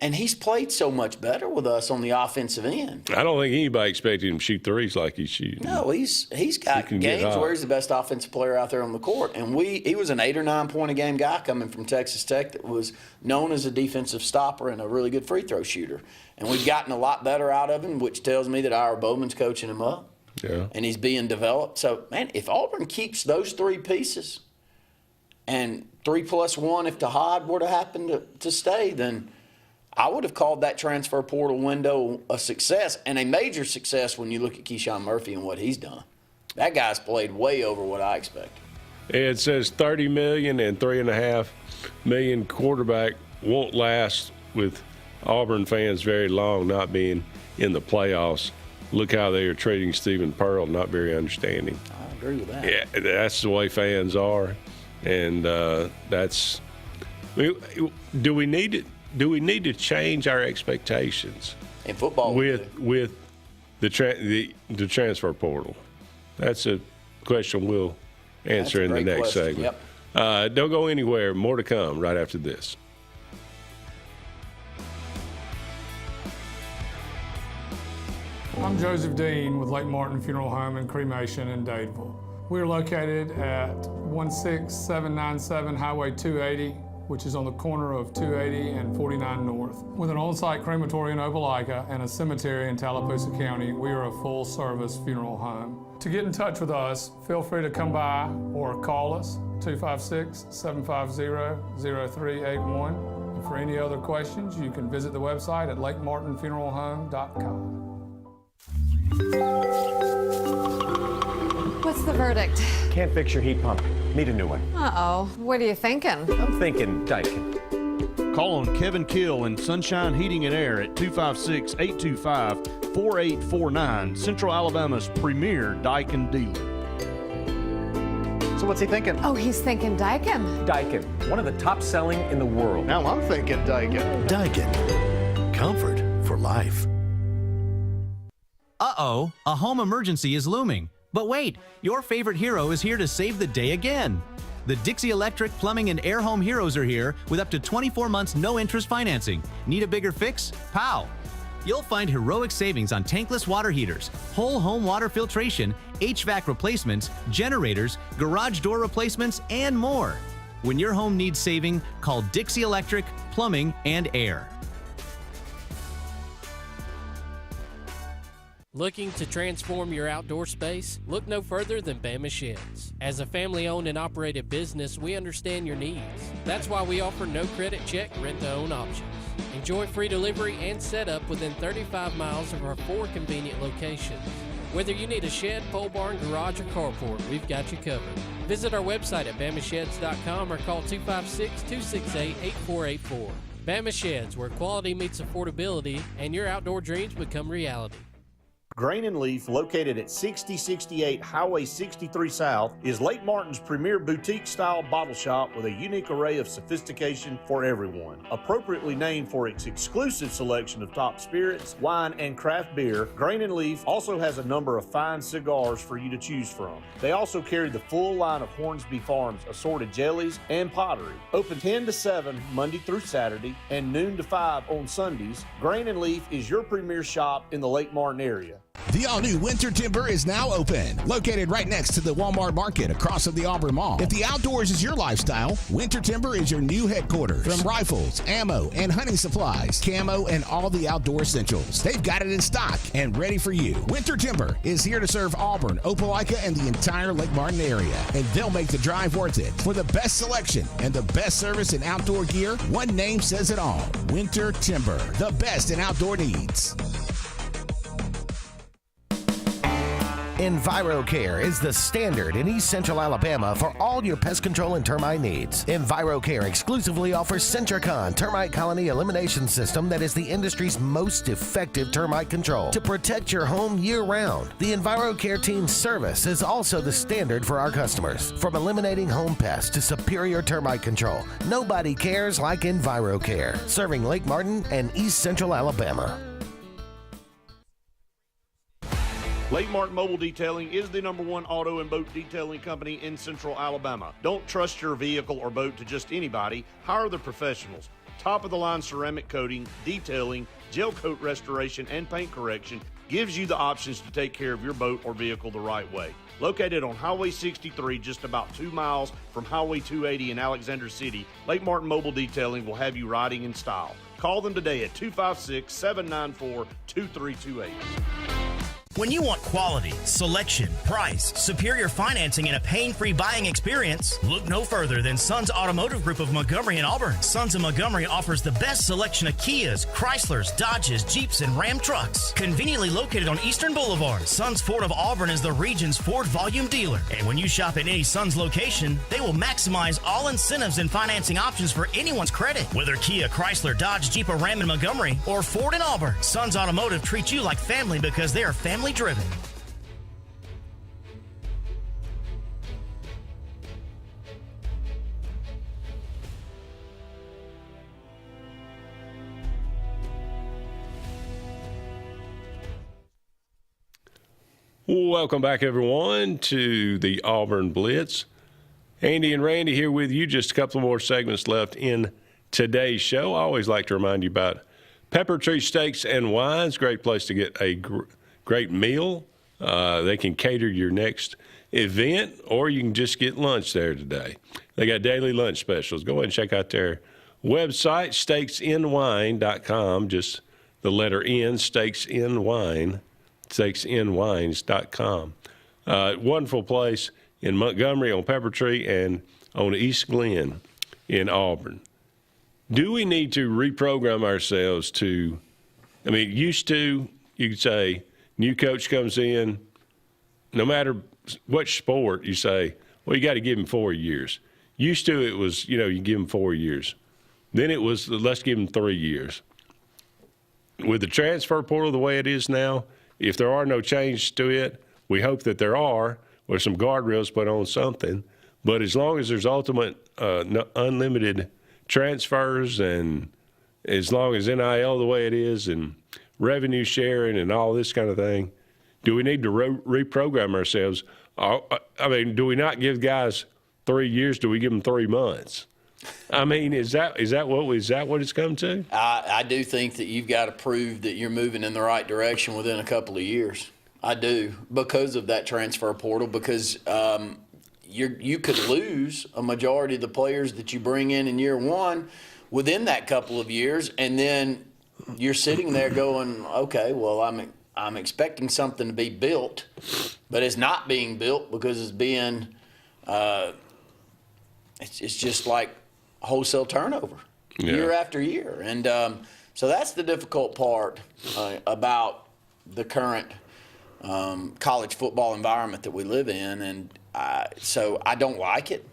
[SPEAKER 2] And he's played so much better with us on the offensive end.
[SPEAKER 3] I don't think anybody expected him to shoot threes like he's shooting.
[SPEAKER 2] No, he's got games where he's the best offensive player out there on the court. And he was an 8 or 9 point a game guy coming from Texas Tech that was known as a defensive stopper and a really good free throw shooter. And we've gotten a lot better out of him, which tells me that Ira Bowman's coaching him up.
[SPEAKER 3] Yeah.
[SPEAKER 2] And he's being developed. So, man, if Auburn keeps those 3 pieces and 3+1 if Tahad were to happen to stay, then I would have called that transfer portal window a success, and a major success when you look at Keyshawn Murphy and what he's done. That guy's played way over what I expected.
[SPEAKER 3] It says $30 million and $3.5 million quarterback won't last with Auburn fans very long, not being in the playoffs. Look how they are treating Stephen Pearl, not very understanding.
[SPEAKER 2] I agree with that.
[SPEAKER 3] Yeah, that's the way fans are, and that's. Do we need it? Do we need to change our expectations
[SPEAKER 2] in football
[SPEAKER 3] with the transfer portal? That's a question we'll answer in the next segment. Yep. Don't go anywhere. More to come right after this.
[SPEAKER 17] I'm Joseph Dean with Lake Martin Funeral Home and Cremation in Dadeville. We are located at 16797 Highway 280, which is on the corner of 280 and 49 North. With an on-site crematory in Opelika and a cemetery in Tallapoosa County, we are a full-service funeral home. To get in touch with us, feel free to come by or call us, 256-750-0381. And for any other questions, you can visit the website at lakemartinfuneralhome.com.
[SPEAKER 18] What's the verdict?
[SPEAKER 19] Can't fix your heat pump. Need a new one.
[SPEAKER 18] Uh-oh. What are you thinking?
[SPEAKER 19] I'm thinking Daikin.
[SPEAKER 8] Call on Kevin Kill and Sunshine Heating and Air at 256-825-4849, Central Alabama's premier Daikin dealer.
[SPEAKER 19] So what's he thinking?
[SPEAKER 18] Oh, he's thinking Daikin.
[SPEAKER 19] Daikin, one of the top selling in the world.
[SPEAKER 8] Now I'm thinking Daikin.
[SPEAKER 20] Daikin. Comfort for life.
[SPEAKER 21] Uh-oh, a home emergency is looming. But wait, your favorite hero is here to save the day again. The Dixie Electric Plumbing and Air Home Heroes are here with up to 24 months no-interest financing. Need a bigger fix? Pow! You'll find heroic savings on tankless water heaters, whole home water filtration, HVAC replacements, generators, garage door replacements, and more. When your home needs saving, call Dixie Electric Plumbing and Air.
[SPEAKER 10] Looking to transform your outdoor space? Look no further than Bama Sheds. As a family-owned and operated business, we understand your needs. That's why we offer no credit check rent-to-own options. Enjoy free delivery and setup within 35 miles of our 4 convenient locations. Whether you need a shed, pole barn, garage, or carport, we've got you covered. Visit our website at bamasheds.com or call 256-268-8484. Bama Sheds, where quality meets affordability and your outdoor dreams become reality.
[SPEAKER 8] Grain and Leaf, located at 6068 Highway 63 South, is Lake Martin's premier boutique-style bottle shop with a unique array of sophistication for everyone. Appropriately named for its exclusive selection of top spirits, wine, and craft beer, Grain and Leaf also has a number of fine cigars for you to choose from. They also carry the full line of Hornsby Farms assorted jellies and pottery. Open 10 to 7 Monday through Saturday and noon to 5 on Sundays, Grain and Leaf is your premier shop in the Lake Martin area.
[SPEAKER 22] The all-new Winter Timber is now open. Located right next to the Walmart Market across from the Auburn Mall. If the outdoors is your lifestyle, Winter Timber is your new headquarters. From rifles, ammo, and hunting supplies, camo, and all the outdoor essentials, they've got it in stock and ready for you. Winter Timber is here to serve Auburn, Opelika, and the entire Lake Martin area. And they'll make the drive worth it. For the best selection and the best service in outdoor gear, one name says it all. Winter Timber, the best in outdoor needs.
[SPEAKER 6] EnviroCare is the standard in East Central Alabama for all your pest control and termite needs. EnviroCare exclusively offers Centricon termite colony elimination system that is the industry's most effective termite control to protect your home year-round. The EnviroCare team's service is also the standard for our customers. From eliminating home pests to superior termite control, nobody cares like EnviroCare, serving Lake Martin and East Central Alabama.
[SPEAKER 8] Lake Martin Mobile Detailing is the #1 auto and boat detailing company in Central Alabama. Don't trust your vehicle or boat to just anybody. Hire the professionals. Top-of-the-line ceramic coating, detailing, gel coat restoration, and paint correction gives you the options to take care of your boat or vehicle the right way. Located on Highway 63, just about 2 miles from Highway 280 in Alexander City, Lake Martin Mobile Detailing will have you riding in style. Call them today at 256-794-2328.
[SPEAKER 1] When you want quality, selection, price, superior financing, and a pain-free buying experience, look no further than Sons Automotive Group of Montgomery and Auburn. Sons of Montgomery offers the best selection of Kias, Chryslers, Dodges, Jeeps, and Ram trucks. Conveniently located on Eastern Boulevard, Sons Ford of Auburn is the region's Ford volume dealer. And when you shop at any Sons location, they will maximize all incentives and financing options for anyone's credit. Whether Kia, Chrysler, Dodge, Jeep, or Ram in Montgomery, or Ford in Auburn, Sons Automotive treats you like family because they are family driven.
[SPEAKER 3] Welcome back, everyone, to the Auburn Blitz. Andy and Randy here with you. Just a couple more segments left in today's show. I always like to remind you about Pepper Tree Steaks and Wines. Great place to get a great meal. They can cater your next event, or you can just get lunch there today. They got daily lunch specials. Go ahead and check out their website, steaksinwine.com, just the letter N, steaksinwines.com. Wonderful place in Montgomery on Pepper Tree and on East Glen in Auburn. Do we need to reprogram ourselves to, used to, you could say, new coach comes in, no matter what sport, you say, well, you got to give him 4 years. Used to, it was, you give him 4 years. Then it was, let's give him 3 years. With the transfer portal the way it is now, if there are no changes to it, we hope that there are, or some guardrails put on something. But as long as there's ultimate unlimited transfers, and as long as NIL the way it is, and revenue sharing and all this kind of thing, do we need to reprogram ourselves? Do we not give guys 3 years? Do we give them 3 months? Is that what it's come to?
[SPEAKER 2] I do think that you've got to prove that you're moving in the right direction within a couple of years. I do, because of that transfer portal, because you could lose a majority of the players that you bring in year one within that couple of years, and then you're sitting there going, okay, well, I'm expecting something to be built, but it's not being built because it's being it's just like wholesale turnover year after year. And so that's the difficult part about the current college football environment that we live in. And so I don't like it.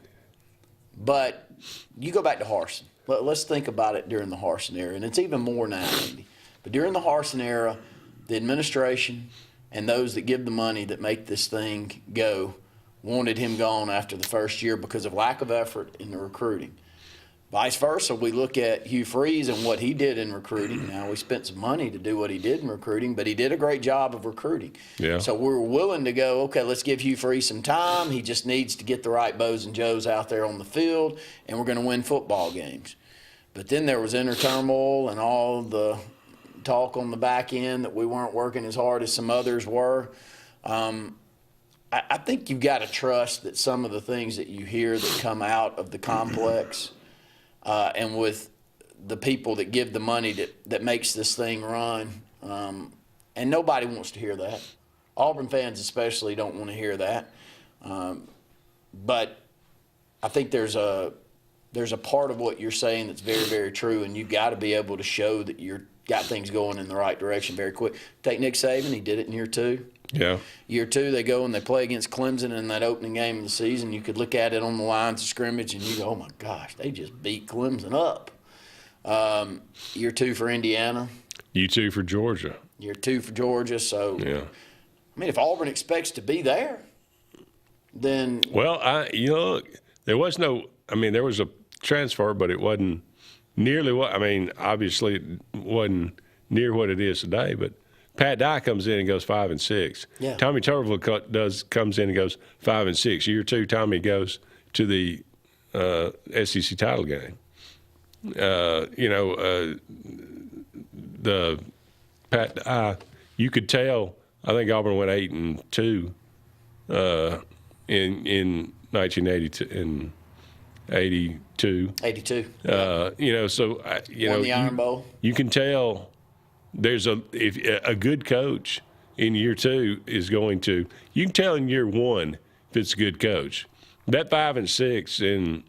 [SPEAKER 2] But you go back to Harsin. Let's think about it during the Harsin era, and it's even more now, Andy. But during the Harsin era, the administration and those that give the money that make this thing go wanted him gone after the first year because of lack of effort in the recruiting. Vice versa, we look at Hugh Freeze and what he did in recruiting. Now, we spent some money to do what he did in recruiting, but he did a great job of recruiting.
[SPEAKER 3] Yeah.
[SPEAKER 2] So we were willing to go, okay, let's give Hugh Freeze some time. He just needs to get the right Bows and Joes out there on the field, and we're going to win football games. But then there was inner turmoil and all the talk on the back end that we weren't working as hard as some others were. I think you've got to trust that some of the things that you hear that come out of the complex and with the people that give the money that makes this thing run, and nobody wants to hear that. Auburn fans especially don't want to hear that. But I think there's a part of what you're saying that's very, very true, and you've got to be able to show that you've got things going in the right direction very quick. Take Nick Saban, he did it in year 2.
[SPEAKER 3] Yeah.
[SPEAKER 2] Year 2, they go and they play against Clemson in that opening game of the season. You could look at it on the lines of scrimmage and you go, oh, my gosh, they just beat Clemson up. Year 2 for Indiana.
[SPEAKER 3] Year 2 for Georgia.
[SPEAKER 2] Year 2 for Georgia. So,
[SPEAKER 3] yeah.
[SPEAKER 2] I mean, if Auburn expects to be there, then –
[SPEAKER 3] Well, there was there was a transfer, but it wasn't nearly what – obviously it wasn't near what it is today, but Pat Dye comes in and goes 5-6.
[SPEAKER 2] Yeah.
[SPEAKER 3] Tommy Turville comes in and goes 5-6. Year 2, Tommy goes to the SEC title game. The Pat Dye, you could tell. I think Auburn went 8-2 in 1982 in 82.
[SPEAKER 2] 82.
[SPEAKER 3] So
[SPEAKER 2] won the Iron Bowl.
[SPEAKER 3] You can tell there's a good coach in year 2 is going to. You can tell in year 1 if it's a good coach. That 5-6 in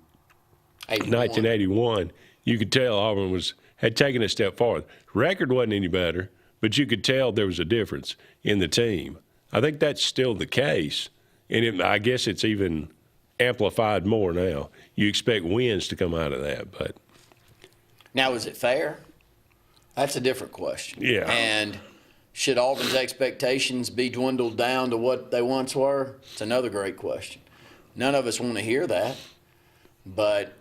[SPEAKER 3] 1981, you could tell Auburn had taken a step forward. Record wasn't any better, but you could tell there was a difference in the team. I think that's still the case, and I guess it's even amplified more now. You expect wins to come out of that, but
[SPEAKER 2] now is it fair? That's a different question.
[SPEAKER 3] Yeah.
[SPEAKER 2] And should Auburn's expectations be dwindled down to what they once were? It's another great question. None of us want to hear that, but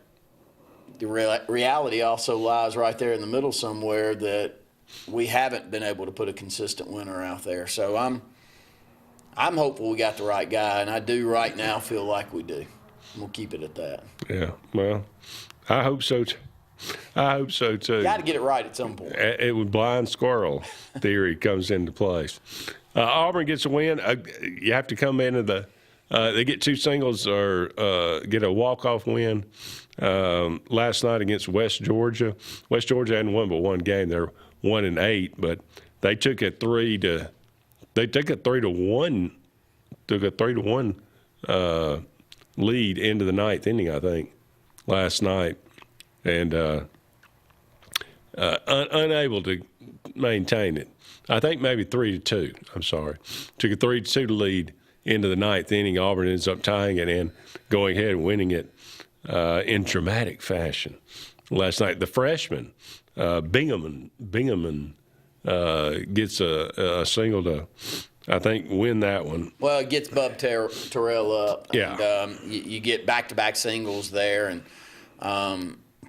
[SPEAKER 2] the reality also lies right there in the middle somewhere that we haven't been able to put a consistent winner out there. So I'm hopeful we got the right guy, and I do right now feel like we do. We'll keep it at that.
[SPEAKER 3] Yeah, well, I hope so too.
[SPEAKER 2] Got to get it right at some point.
[SPEAKER 3] It would blind squirrel theory comes into place. Auburn gets a win. You have to come into they get 2 singles or get a walk-off win last night against West Georgia. West Georgia hadn't won but one game. They're 1-8, but they took a 3-1 lead into the 9th inning, I think, last night, and unable to maintain it. I think maybe 3-2. I'm sorry. Took a 3-2 lead into the 9th inning. Auburn ends up tying it and going ahead and winning it in dramatic fashion last night. The freshman, Bingham gets a single to, I think, win that one.
[SPEAKER 2] Well, it gets Bub Terrell up.
[SPEAKER 3] Yeah.
[SPEAKER 2] And, you get back-to-back singles there. And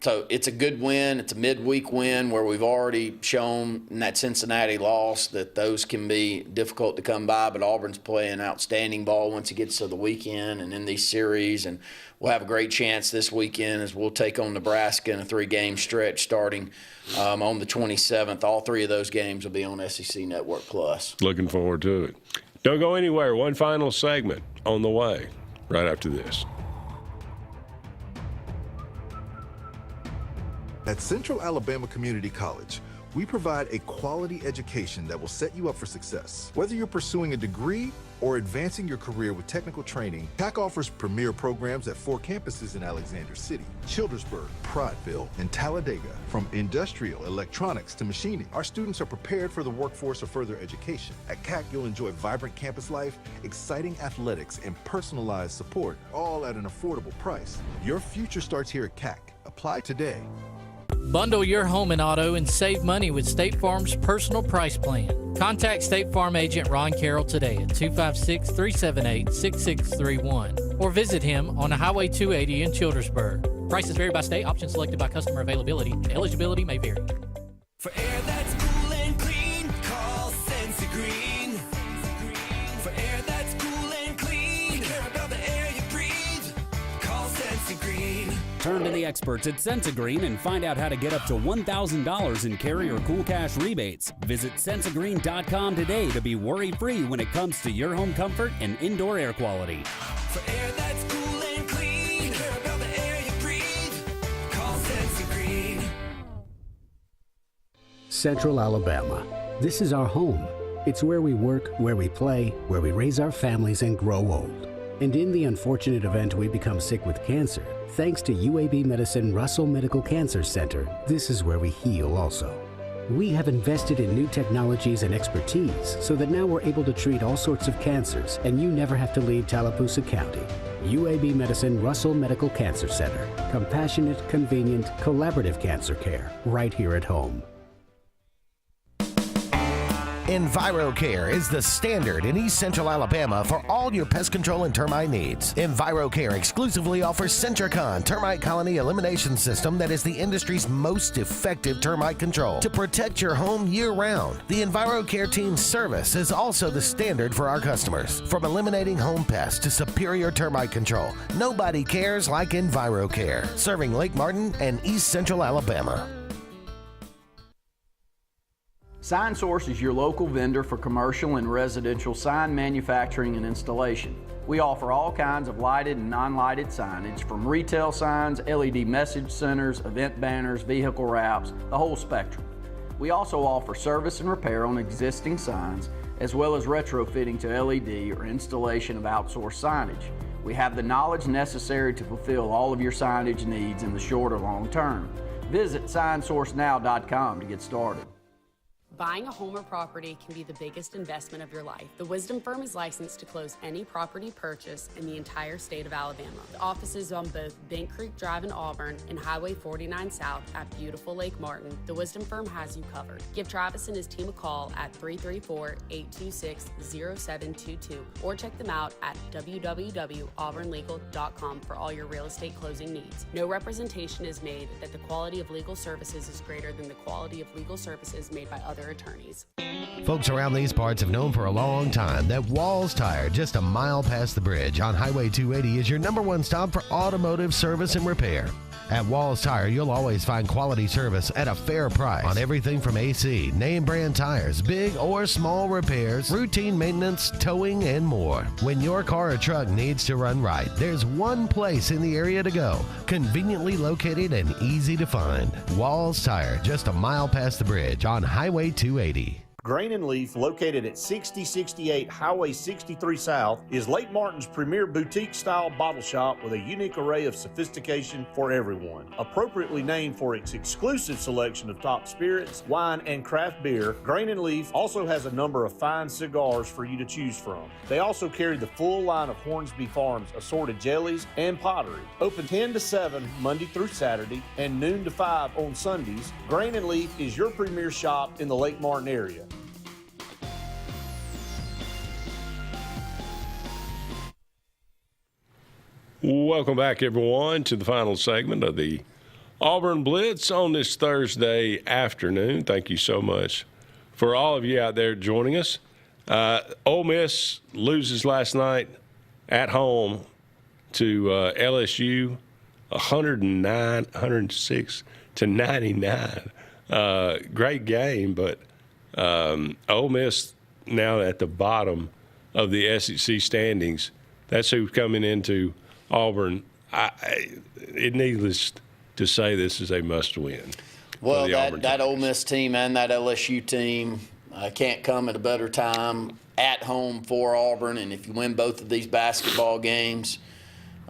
[SPEAKER 2] so it's a good win. It's a midweek win where we've already shown in that Cincinnati loss that those can be difficult to come by, but Auburn's playing outstanding ball once it gets to the weekend and in these series. And we'll have a great chance this weekend as we'll take on Nebraska in a 3-game stretch starting on the 27th. All 3 of those games will be on SEC Network Plus.
[SPEAKER 3] Looking forward to it. Don't go anywhere. One final segment on the way right after this.
[SPEAKER 4] At Central Alabama Community College, we provide a quality education that will set you up for success. Whether you're pursuing a degree or advancing your career with technical training, TAC offers premier programs at 4 campuses in Alexander City, Childersburg, Prattville, and Talladega. From industrial, electronics to machining, our students are prepared for the workforce or further education. At CAC, you'll enjoy vibrant campus life, exciting athletics, and personalized support, all at an affordable price. Your future starts here at CAC. Apply today.
[SPEAKER 10] Bundle your home and auto and save money with State Farm's personal price plan. Contact State Farm agent Ron Carroll today at 256-378-6631 or visit him on Highway 280 in Childersburg. Prices vary by state. Options selected by customer availability. Eligibility may vary.
[SPEAKER 5] For air that's cool and clean, call Sensi Green. For air that's cool and clean, care about the air you breathe, call Sensi Green.
[SPEAKER 15] Turn to the experts at Sensigreen and find out how to get up to $1,000 in carrier cool cash rebates. Visit Sensigreen.com today to be worry-free when it comes to your home comfort and indoor air quality.
[SPEAKER 5] For air that's cool and clean, care about the air you breathe, call Sensi Green.
[SPEAKER 11] Central Alabama. This is our home. It's where we work, where we play, where we raise our families and grow old. And in the unfortunate event we become sick with cancer, thanks to UAB Medicine Russell Medical Cancer Center, this is where we heal also. We have invested in new technologies and expertise so that now we're able to treat all sorts of cancers, and you never have to leave Tallapoosa County. UAB Medicine Russell Medical Cancer Center. Compassionate, convenient, collaborative cancer care right here at home.
[SPEAKER 6] EnviroCare is the standard in East Central Alabama for all your pest control and termite needs. EnviroCare exclusively offers Centricon termite colony elimination system that is the industry's most effective termite control to protect your home year-round. The EnviroCare team's service is also the standard for our customers. From eliminating home pests to superior termite control, nobody cares like EnviroCare. Serving Lake Martin and East Central Alabama.
[SPEAKER 2] Sign Source is your local vendor for commercial and residential sign manufacturing and installation. We offer all kinds of lighted and non-lighted signage, from retail signs, LED message centers, event banners, vehicle wraps, the whole spectrum. We also offer service and repair on existing signs, as well as retrofitting to LED or installation of outsourced signage. We have the knowledge necessary to fulfill all of your signage needs in the short or long term. Visit signsourcenow.com to get started.
[SPEAKER 13] Buying a home or property can be the biggest investment of your life. The Wisdom Firm is licensed to close any property purchase in the entire state of Alabama. The offices on both Bent Creek Drive in Auburn and Highway 49 South at beautiful Lake Martin. The Wisdom Firm has you covered. Give Travis and his team a call at 334-826-0722 or check them out at www.auburnlegal.com for all your real estate closing needs. No representation is made that the quality of legal services is greater than the quality of legal services made by other attorneys.
[SPEAKER 6] Folks around these parts have known for a long time that Walls Tire, just a mile past the bridge on Highway 280, is your #1 stop for automotive service and repair. At Walls Tire, you'll always find quality service at a fair price on everything from AC, name brand tires, big or small repairs, routine maintenance, towing, and more. When your car or truck needs to run right, there's one place in the area to go, conveniently located and easy to find. Walls Tire, just a mile past the bridge on Highway 280.
[SPEAKER 8] Grain and Leaf, located at 6068 Highway 63 South, is Lake Martin's premier boutique-style bottle shop with a unique array of sophistication for everyone. Appropriately named for its exclusive selection of top spirits, wine, and craft beer, Grain and Leaf also has a number of fine cigars for you to choose from. They also carry the full line of Hornsby Farms assorted jellies and pottery. Open 10 to 7 Monday through Saturday and noon to 5 on Sundays, Grain and Leaf is your premier shop in the Lake Martin area.
[SPEAKER 3] Welcome back, everyone, to the final segment of the Auburn Blitz on this Thursday afternoon. Thank you so much for all of you out there joining us. Ole Miss loses last night at home to LSU, 106 to 99. Great game, but Ole Miss now at the bottom of the SEC standings. That's who's coming into Auburn. Needless to say, this is a must-win.
[SPEAKER 2] Well, that Ole Miss team and that LSU team can't come at a better time at home for Auburn. And if you win both of these basketball games,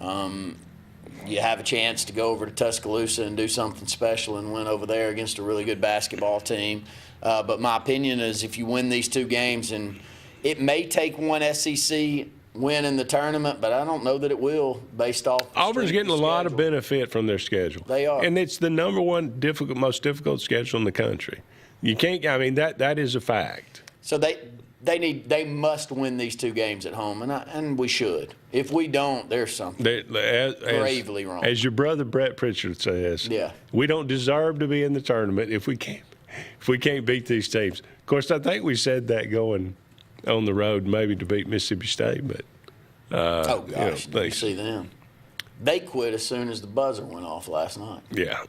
[SPEAKER 2] you have a chance to go over to Tuscaloosa and do something special and win over there against a really good basketball team. But my opinion is if you win these two games, and it may take one SEC win in the tournament, but I don't know that it will based off
[SPEAKER 3] Auburn's getting a lot of benefit from their schedule.
[SPEAKER 2] They are.
[SPEAKER 3] And it's the number one most difficult schedule in the country. You can't, I mean, that is a fact.
[SPEAKER 2] So they must win these two games at home, and we should. If we don't, there's something gravely wrong.
[SPEAKER 3] As your brother Brett Pritchard says,
[SPEAKER 2] yeah,
[SPEAKER 3] we don't deserve to be in the tournament if we can't beat these teams. Of course, I think we said that going on the road maybe to beat Mississippi State, but
[SPEAKER 2] oh gosh, you see them. They quit as soon as the buzzer went off last night.
[SPEAKER 3] Yeah.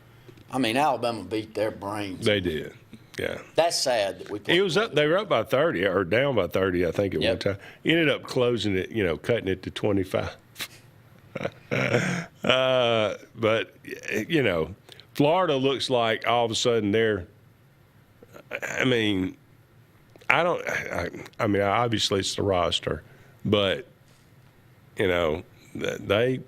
[SPEAKER 2] I mean, Alabama beat their brains.
[SPEAKER 3] They did. Yeah.
[SPEAKER 2] That's sad that we played.
[SPEAKER 3] It was up. They were up by 30 or down by 30, I think, at one time. Ended up closing it, cutting it to 25. But Florida looks like all of a sudden they're. I mean, obviously it's the roster, but they've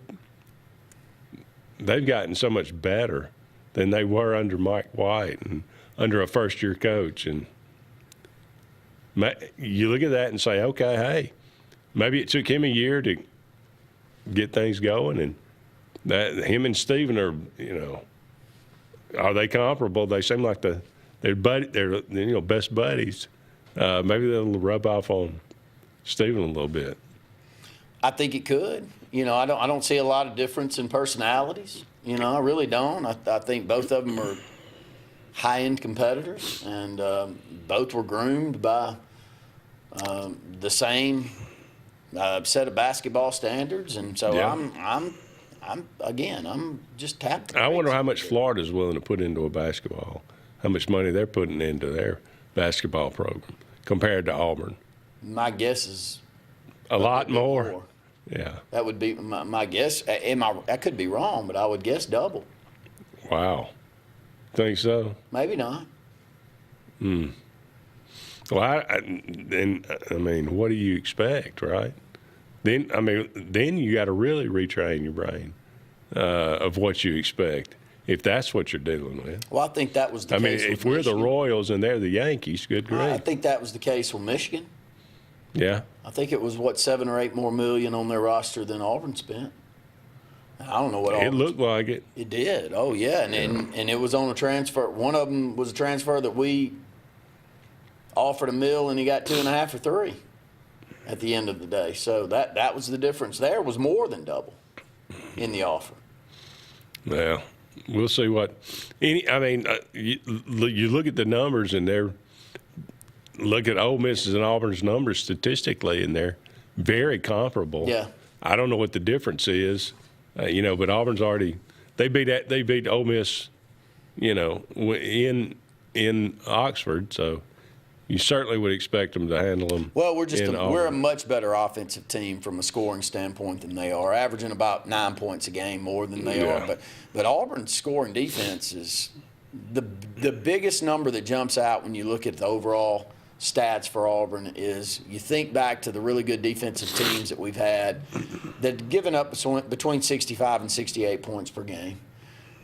[SPEAKER 3] gotten so much better than they were under Mike White, and under a first-year coach. And you look at that and say, okay, hey, maybe it took him a year to get things going, and that him and Stephen are, are they comparable? They seem like they're best buddies. Maybe they'll rub off on Stephen a little bit.
[SPEAKER 2] I think it could. I don't see a lot of difference in personalities. I really don't. I think both of them are high-end competitors, and both were groomed by the same set of basketball standards. And so I'm just happy.
[SPEAKER 3] I wonder how much Florida's willing to put into a basketball, how much money they're putting into their basketball program compared to Auburn.
[SPEAKER 2] My guess is
[SPEAKER 3] a lot more. Yeah.
[SPEAKER 2] That would be my guess. I could be wrong, but I would guess double.
[SPEAKER 3] Wow. Think so?
[SPEAKER 2] Maybe not.
[SPEAKER 3] Well, what do you expect, right? Then you got to really retrain your brain of what you expect, if that's what you're dealing with.
[SPEAKER 2] Well, I think that was the case.
[SPEAKER 3] If we're the Royals and they're the Yankees, good grief.
[SPEAKER 2] I think that was the case with Michigan.
[SPEAKER 3] Yeah.
[SPEAKER 2] I think it was, 7 or 8 more million on their roster than Auburn spent. I don't know what Auburn.
[SPEAKER 3] It looked like it.
[SPEAKER 2] It did. Oh, yeah. And it was on a transfer. One of them was a transfer that we offered $1 million, and he got 2.5 or 3 at the end of the day. So that was the difference. There was more than double in the offer.
[SPEAKER 3] Well, we'll see what. You look at the numbers, and look at Ole Miss's and Auburn's numbers statistically, and they're very comparable.
[SPEAKER 2] Yeah.
[SPEAKER 3] I don't know what the difference is, but Auburn's already they beat Ole Miss, in Oxford, so you certainly would expect them to handle them.
[SPEAKER 2] Well, we're a much better offensive team from a scoring standpoint than they are, averaging about 9 points a game more than they are. But Auburn's scoring defense is the biggest number that jumps out when you look at the overall stats for Auburn. Is you think back to the really good defensive teams that we've had that have given up between 65 and 68 points per game,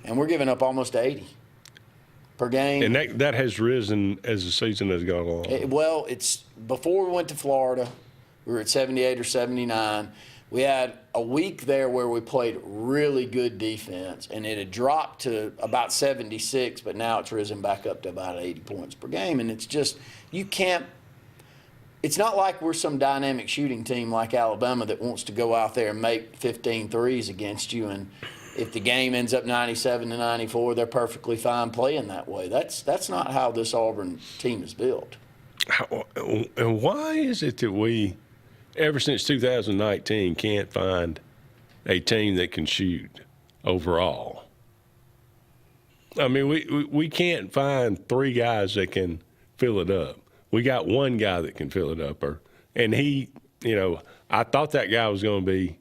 [SPEAKER 2] and we're giving up almost 80 per game.
[SPEAKER 3] And that has risen as the season has gone along.
[SPEAKER 2] It's before we went to Florida, we were at 78 or 79. We had a week there where we played really good defense, and it had dropped to about 76, but now it's risen back up to about 80 points per game. And it's just, it's not like we're some dynamic shooting team like Alabama that wants to go out there and make 15 threes against you, and if the game ends up 97 to 94, they're perfectly fine playing that way. That's not how this Auburn team is built.
[SPEAKER 3] And why is it that we, ever since 2019, can't find a team that can shoot overall? We can't find 3 guys that can fill it up. We got one guy that can fill it up, and he, I thought that guy was going to be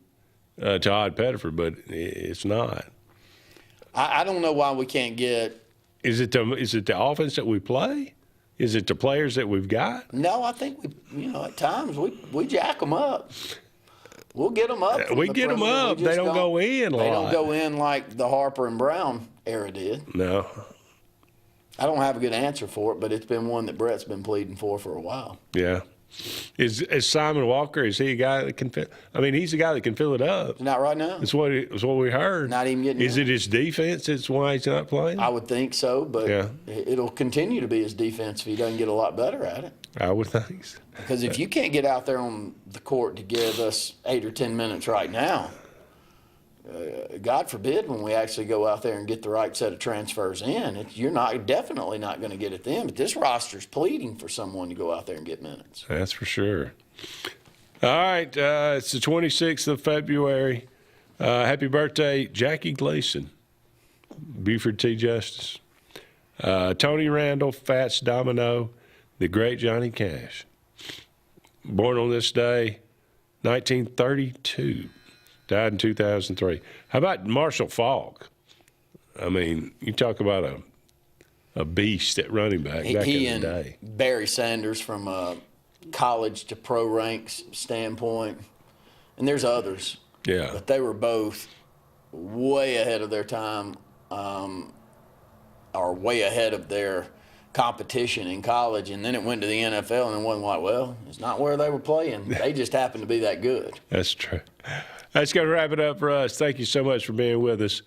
[SPEAKER 3] Todd Pettiford, but it's not.
[SPEAKER 2] I don't know why we can't get.
[SPEAKER 3] Is it the offense that we play? Is it the players that we've got?
[SPEAKER 2] No, I think at times we jack them up. We'll get them up.
[SPEAKER 3] We get them up. They don't go in.
[SPEAKER 2] They don't go in like the Harper and Brown era did.
[SPEAKER 3] No.
[SPEAKER 2] I don't have a good answer for it, but it's been one that Brett's been pleading for a while.
[SPEAKER 3] Yeah. Is Simon Walker, is he a guy that can fill? He's a guy that can fill it up.
[SPEAKER 2] Not right now.
[SPEAKER 3] It's what we heard.
[SPEAKER 2] Not even getting
[SPEAKER 3] Is it his defense that's why he's not playing?
[SPEAKER 2] I would think so, but it'll continue to be his defense if he doesn't get a lot better at it.
[SPEAKER 3] I would think so.
[SPEAKER 2] Because if you can't get out there on the court to give us 8 or 10 minutes right now, God forbid when we actually go out there and get the right set of transfers in, you're definitely not going to get it then. But this roster's pleading for someone to go out there and get minutes.
[SPEAKER 3] That's for sure. All right, it's the 26th of February. Happy birthday, Jackie Gleason, Buford T. Justice, Tony Randall, Fats Domino, the great Johnny Cash. Born on this day, 1932. Died in 2003. How about Marshall Falk? You talk about a beast at running back back in the day.
[SPEAKER 2] Barry Sanders from a college to pro ranks standpoint, and there's others.
[SPEAKER 3] Yeah.
[SPEAKER 2] But they were both way ahead of their time, or way ahead of their competition in college, and then it went to the NFL, and it wasn't like, well, it's not where they were playing. They just happened to be that good.
[SPEAKER 3] That's true. That's going to wrap it up for us. Thank you so much for being with us.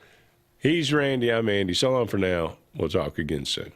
[SPEAKER 3] He's Randy. I'm Andy. So long for now. We'll talk again soon.